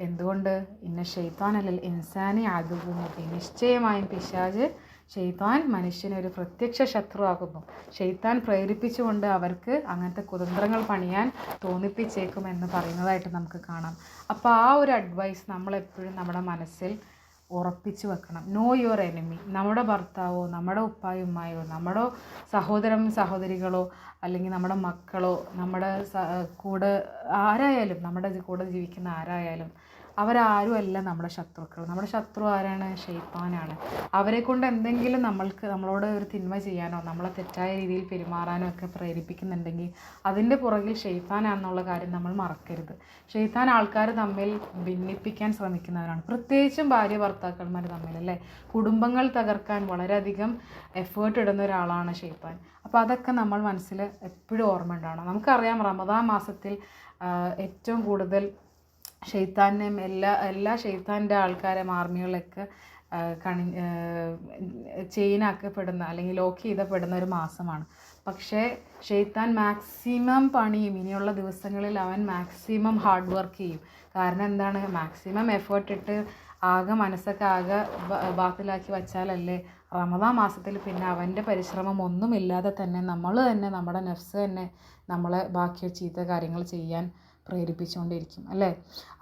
എന്തുകൊണ്ട്? ഇന്ന ഷൈത്താന ലിൽ ഇൻസാനി അദുവ്വുൻ മുബീൻ. നിശ്ചയമായും പിശാച് ഷെയ്ത്താൻ മനുഷ്യനെ ഒരു പ്രത്യക്ഷ ശത്രുവാകുന്നു. ഷെയ്ത്താൻ പ്രേരിപ്പിച്ചുകൊണ്ട് അവർക്ക് അങ്ങനത്തെ കുതന്ത്രങ്ങൾ പണിയാൻ തോന്നിപ്പിച്ചേക്കുമെന്ന് പറയുന്നതായിട്ട് നമുക്ക് കാണാം. അപ്പോൾ ആ ഒരു അഡ്വൈസ് നമ്മളെപ്പോഴും നമ്മുടെ മനസ്സിൽ ഉറപ്പിച്ചു വെക്കണം. No your enemy. നമ്മുടെ ഭർത്താവോ നമ്മുടെ ഉപ്പായോ ഉമ്മായോ നമ്മുടെ സഹോദരികളോ അല്ലെങ്കിൽ നമ്മുടെ മക്കളോ നമ്മുടെ കൂടെ ആരായാലും, നമ്മുടെ കൂടെ ജീവിക്കുന്ന ആരായാലും അവരാരുമല്ല നമ്മുടെ ശത്രുക്കൾ. നമ്മുടെ ശത്രു ആരാണ്? ഷെയ്ത്താനാണ്. അവരെ കൊണ്ട് എന്തെങ്കിലും നമ്മളോട് ഒരു തിന്മ ചെയ്യാനോ നമ്മളെ തെറ്റായ രീതിയിൽ പെരുമാറാനോ ഒക്കെ പ്രേരിപ്പിക്കുന്നുണ്ടെങ്കിൽ അതിൻ്റെ പുറകിൽ ഷെയ്ത്താനാണെന്നുള്ള കാര്യം നമ്മൾ മറക്കരുത്. ഷെയ്ത്താൻ ആൾക്കാർ തമ്മിൽ ഭിന്നിപ്പിക്കാൻ ശ്രമിക്കുന്നവരാണ്, പ്രത്യേകിച്ചും ഭാര്യ ഭർത്താക്കന്മാർ തമ്മിൽ, അല്ലേ? കുടുംബങ്ങൾ തകർക്കാൻ വളരെയധികം എഫേർട്ട് ഇടുന്ന ഒരാളാണ് ഷെയ്ത്താൻ. അപ്പോൾ അതൊക്കെ നമ്മൾ മനസ്സിൽ എപ്പോഴും ഓർമ്മ ഉണ്ടാവണം. നമുക്കറിയാം റമദാൻ മാസത്തിൽ ഏറ്റവും കൂടുതൽ ഷെയ്ത്താനെയും എല്ലാ ഷെയ്ത്താൻ്റെ ആർമികളൊക്കെ ചെയിനാക്കപ്പെടുന്ന അല്ലെങ്കിൽ ലോക്ക് ചെയ്തപ്പെടുന്ന ഒരു മാസമാണ്. പക്ഷേ ഷെയ്ത്താൻ മാക്സിമം പണിയും. ഇനിയുള്ള ദിവസങ്ങളിൽ അവൻ മാക്സിമം ഹാർഡ് വർക്ക് ചെയ്യും. കാരണം എന്താണ്? മാക്സിമം എഫേർട്ട് ഇട്ട് മനസ്സൊക്കെ ബാത്തിലാക്കി വച്ചാലല്ലേ റമദാൻ മാസത്തിൽ പിന്നെ അവൻ്റെ പരിശ്രമം ഒന്നുമില്ലാതെ തന്നെ നമ്മൾ തന്നെ നമ്മുടെ നഫ്സ് തന്നെ നമ്മളെ ബാക്കി ചീത്ത കാര്യങ്ങൾ ചെയ്യാൻ പ്രേരിപ്പിച്ചുകൊണ്ടിരിക്കും, അല്ലേ?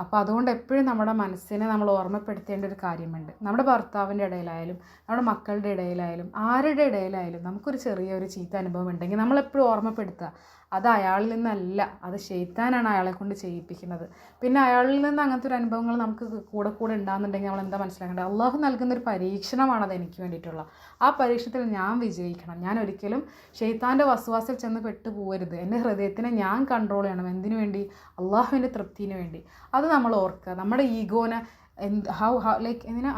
അപ്പോൾ അതുകൊണ്ട് എപ്പോഴും നമ്മുടെ മനസ്സിനെ നമ്മൾ ഓർമ്മപ്പെടുത്തേണ്ട ഒരു കാര്യമുണ്ട്. നമ്മുടെ ഭർത്താവിൻ്റെ ഇടയിലായാലും നമ്മുടെ മക്കളുടെ ഇടയിലായാലും ആരുടെ ഇടയിലായാലും നമുക്കൊരു ചെറിയൊരു ചീത്ത അനുഭവം ഉണ്ടെങ്കിൽ നമ്മളെപ്പോഴും ഓർമ്മപ്പെടുത്തുക, അത് അയാളിൽ നിന്നല്ല, അത് ഷെയ്ത്താനാണ് അയാളെ കൊണ്ട് ചെയ്യിപ്പിക്കുന്നത്. പിന്നെ അയാളിൽ നിന്ന് അങ്ങനത്തെ ഒരു അനുഭവങ്ങൾ നമുക്ക് കൂടെ ഉണ്ടാകുന്നുണ്ടെങ്കിൽ നമ്മൾ എന്താ മനസ്സിലാക്കേണ്ടത്? അള്ളാഹു നൽകുന്നൊരു പരീക്ഷണമാണത് എനിക്ക് വേണ്ടിയിട്ടുള്ള. ആ പരീക്ഷണത്തിൽ ഞാൻ വിജയിക്കണം. ഞാൻ ഒരിക്കലും ഷെയ്ത്താൻ്റെ വസ്വാസിൽ ചെന്ന് പെട്ടുപോകരുത്. എൻ്റെ ഹൃദയത്തിനെ ഞാൻ കൺട്രോൾ ചെയ്യണം. എന്തിനു വേണ്ടി? അള്ളാഹുവിൻ്റെ തൃപ്തിന് വേണ്ടി. അത് നമ്മൾ ഓർക്കുക. നമ്മുടെ ഈഗോനെ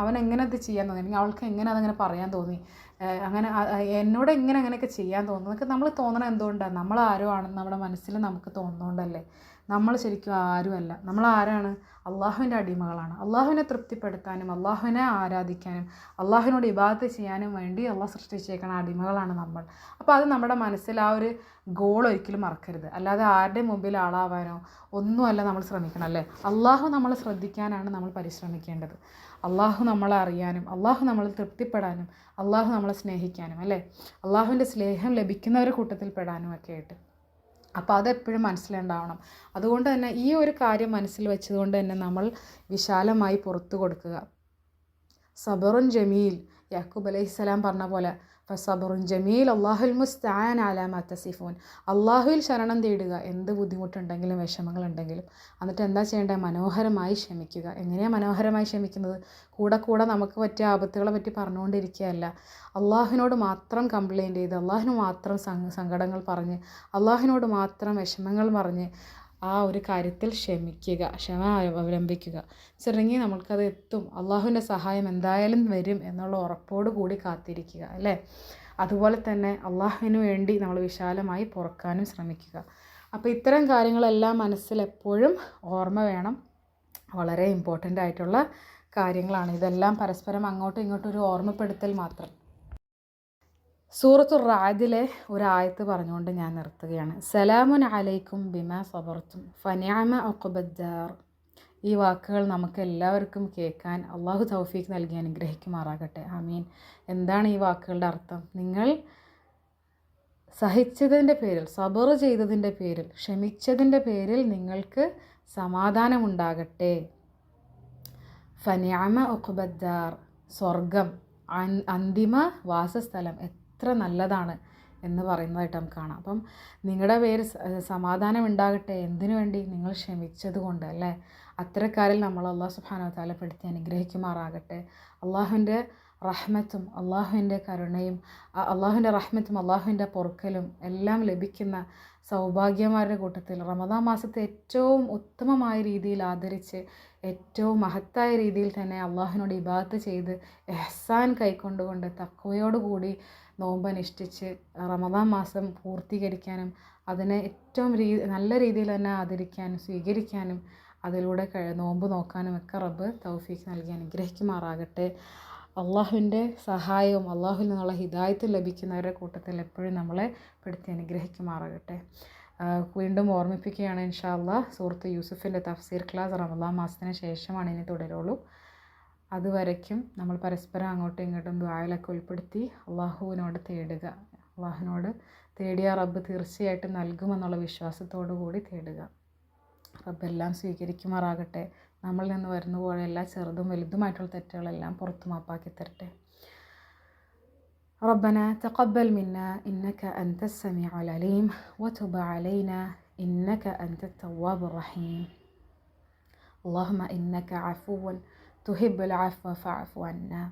അവൻ എങ്ങനെ അത് ചെയ്യാൻ തോന്നി, അല്ലെങ്കിൽ അവൾക്ക് എങ്ങനെ അതങ്ങനെ പറയാൻ തോന്നി, എന്നോട് അങ്ങനെയൊക്കെ ചെയ്യാൻ തോന്നുന്നു എന്നൊക്കെ നമ്മൾ തോന്നണം. എന്തുകൊണ്ടാണ്? നമ്മൾ ആരോ ആണെന്ന് നമ്മുടെ മനസ്സിൽ നമുക്ക് തോന്നുന്നതുകൊണ്ടല്ലേ. നമ്മൾ ശരിക്കും ആരുമല്ല. നമ്മൾ ആരാണ്? അള്ളാഹുവിൻ്റെ അടിമകളാണ്. അള്ളാഹുവിനെ തൃപ്തിപ്പെടുത്താനും അള്ളാഹുവിനെ ആരാധിക്കാനും അള്ളാഹുവിനോട് ഇബാദത്ത് ചെയ്യാനും വേണ്ടി അള്ളാഹ് സൃഷ്ടിച്ചേക്കുന്ന അടിമകളാണ് നമ്മൾ. അപ്പോൾ അത് നമ്മുടെ മനസ്സിൽ ആ ഒരു ഗോൾ ഒരിക്കലും മറക്കരുത്. അല്ലാതെ ആരുടെ മുമ്പിൽ ആളാവാനോ ഒന്നുമല്ല നമ്മൾ ശ്രമിക്കണം, അല്ലേ? അള്ളാഹു നമ്മളെ ശ്രദ്ധിക്കാനാണ് നമ്മൾ പരിശ്രമിക്കേണ്ടത്. അള്ളാഹു നമ്മളെ അറിയാനും അള്ളാഹു നമ്മളെ തൃപ്തിപ്പെടാനും അള്ളാഹു നമ്മളെ സ്നേഹിക്കാനും, അല്ലേ? അള്ളാഹുവിൻ്റെ സ്നേഹം ലഭിക്കുന്നവരുടെ കൂട്ടത്തിൽ പെടാനും ഒക്കെ ആയിട്ട്. അപ്പോൾ അതെപ്പോഴും മനസ്സിലുണ്ടാവണം. അതുകൊണ്ട് തന്നെ ഈ ഒരു കാര്യം മനസ്സിൽ വെച്ചതുകൊണ്ട് തന്നെ നമ്മൾ വിശാലമായി പുറത്തു കൊടുക്കുക. സബറുൻ ജമീൽ, യാക്കൂബ് അലൈഹിസ്സലാം പറഞ്ഞ പോലെ ഫസബറുൻ ജമീൽ അല്ലാഹുൽ മുസ്തആൻ അലാ മാ തസിഫൂൻ. അള്ളാഹുവിൽ ശരണം തേടുക, എന്ത് ബുദ്ധിമുട്ടുണ്ടെങ്കിലും വിഷമങ്ങളുണ്ടെങ്കിലും. എന്നിട്ട് എന്താ ചെയ്യേണ്ടത്? മനോഹരമായി ക്ഷമിക്കുക. എങ്ങനെയാണ് മനോഹരമായി ക്ഷമിക്കുന്നത്? കൂടെ നമുക്ക് പറ്റിയ ആപത്തുകളെ പറ്റി പറഞ്ഞുകൊണ്ടിരിക്കുകയല്ല. അള്ളാഹുവിനോട് മാത്രം കംപ്ലയിൻ്റ് ചെയ്ത് അള്ളാഹുവിന് മാത്രം സങ്കടങ്ങൾ പറഞ്ഞ് അള്ളാഹുവിനോട് മാത്രം വിഷമങ്ങൾ പറഞ്ഞ് ആ ഒരു കാര്യത്തിൽ ക്ഷമ അവലംബിക്കുക. ചെറുങ്ങി നമ്മൾക്കത് എത്തും. അള്ളാഹുവിൻ്റെ സഹായം എന്തായാലും വരും എന്നുള്ള ഉറപ്പോടു കൂടി കാത്തിരിക്കുക, അല്ലേ? അതുപോലെ തന്നെ അള്ളാഹുവിന് വേണ്ടി നമ്മൾ വിശാലമായി പുറക്കാനും ശ്രമിക്കുക. അപ്പോൾ ഇത്തരം കാര്യങ്ങളെല്ലാം മനസ്സിൽ എപ്പോഴും ഓർമ്മ വേണം. വളരെ ഇമ്പോർട്ടൻ്റ് ആയിട്ടുള്ള കാര്യങ്ങളാണ് ഇതെല്ലാം. പരസ്പരം അങ്ങോട്ടും ഇങ്ങോട്ടും ഒരു ഓർമ്മപ്പെടുത്തൽ മാത്രം. സൂറത്തുർ റഅദിലെ ഒരു ആയത്ത് പറഞ്ഞുകൊണ്ട് ഞാൻ നിർത്തുകയാണ്. സലാമുൻ അലൈക്കും ബിമാ സബർത്തും ഫനിഅമ ഉഖ്ബദ്ദാർ. ഈ വാക്കുകൾ നമുക്ക് എല്ലാവർക്കും കേൾക്കാൻ അള്ളാഹു തൗഫീഖ് നൽകി അനുഗ്രഹിക്കുമാറാകട്ടെ. ആമീൻ. എന്താണ് ഈ വാക്കുകളുടെ അർത്ഥം? നിങ്ങൾ സഹിച്ചതിൻ്റെ പേരിൽ, സബർ ചെയ്തതിൻ്റെ പേരിൽ, ക്ഷമിച്ചതിൻ്റെ പേരിൽ നിങ്ങൾക്ക് സമാധാനമുണ്ടാകട്ടെ. ഫനിഅമ ഉഖ്ബദ്ദാർ, സ്വർഗം, അന്തിമ വാസസ്ഥലം എത്ര നല്ലതാണ് എന്ന് പറയുന്നതായിട്ട് നമുക്ക് കാണാം. അപ്പം നിങ്ങളുടെ പേര് സമാധാനം ഉണ്ടാകട്ടെ. എന്തിനു വേണ്ടി? നിങ്ങൾ ക്ഷമിച്ചത് കൊണ്ട്, അല്ലേ? അത്തരക്കാരിൽ നമ്മൾ അള്ളാഹു സുബ്ഹാനഹു വ തആല പെടുത്തി അനുഗ്രഹിക്കുമാറാകട്ടെ. അള്ളാഹുവിൻ്റെ റഹ്മത്തും അള്ളാഹുവിൻ്റെ കരുണയും അള്ളാഹുവിൻ്റെ പൊറുക്കലും എല്ലാം ലഭിക്കുന്ന സൗഭാഗ്യന്മാരുടെ കൂട്ടത്തിൽ റമദാൻ മാസത്തെ ഏറ്റവും ഉത്തമമായ രീതിയിൽ ആദരിച്ച് ഏറ്റവും മഹത്തായ രീതിയിൽ തന്നെ അള്ളാഹുവിനോട് ഇബാദത്ത് ചെയ്ത് ഇഹ്സാൻ കൈക്കൊണ്ടുകൊണ്ട് തഖ്വയോടുകൂടി നോമ്പ് അനുഷ്ഠിച്ച് റമദാൻ മാസം പൂർത്തീകരിക്കാനും അതിനെ ഏറ്റവും നല്ല രീതിയിൽ തന്നെ ആദരിക്കാനും സ്വീകരിക്കാനും അതിലൂടെ നോമ്പ് നോക്കാനും ഒക്കെ റബ്ബ് തൗഫീഖ് നൽകി അനുഗ്രഹിക്കുമാറാകട്ടെ. അള്ളാഹുവിൻ്റെ സഹായവും അള്ളാഹുവിൽ നിന്നുള്ള ഹിദായത്തും ലഭിക്കുന്നവരുടെ കൂട്ടത്തിൽ എപ്പോഴും നമ്മളെ പെടുത്തി അനുഗ്രഹിക്കുമാറാകട്ടെ. വീണ്ടും ഓർമ്മിപ്പിക്കുകയാണ്, ഇൻഷാ അല്ലാഹ് സൂറത്ത് യൂസുഫിൻ്റെ തഫ്സീർ ക്ലാസ് റമദാൻ മാസത്തിന് ശേഷമാണ് ഇനി തുടരുള്ളൂ. അതുവരയ്ക്കും നമ്മൾ പരസ്പരം അങ്ങോട്ടും ഇങ്ങോട്ടും ദുആയിലൊക്കെ ഉൾപ്പെടുത്തി അള്ളാഹുവിനോട് തേടുക. അള്ളാഹുവിനോട് തേടിയ റബ്ബ് തീർച്ചയായിട്ടും നൽകുമെന്നുള്ള വിശ്വാസത്തോടു കൂടി തേടുക. റബ്ബ് എല്ലാം സ്വീകരിക്കുമാറാകട്ടെ. നമ്മളിൽ നിന്ന് വരുന്നു പോയ എല്ലാ ചെറുതും വലുതുമായിട്ടുള്ള തെറ്റുകളെല്ലാം പുറത്തു മാപ്പാക്കി തരട്ടെ. ربنا تقبل منا إنك أنت السميع العليم وتب علينا إنك أنت التواب الرحيم. اللهم إنك عفو تحب العفو فاعف عنا.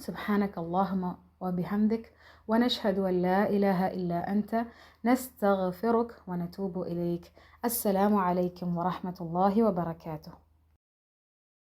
سبحانك اللهم وبحمدك ونشهد أن لا إله إلا أنت نستغفرك ونتوب إليك. السلام عليكم ورحمة الله وبركاته.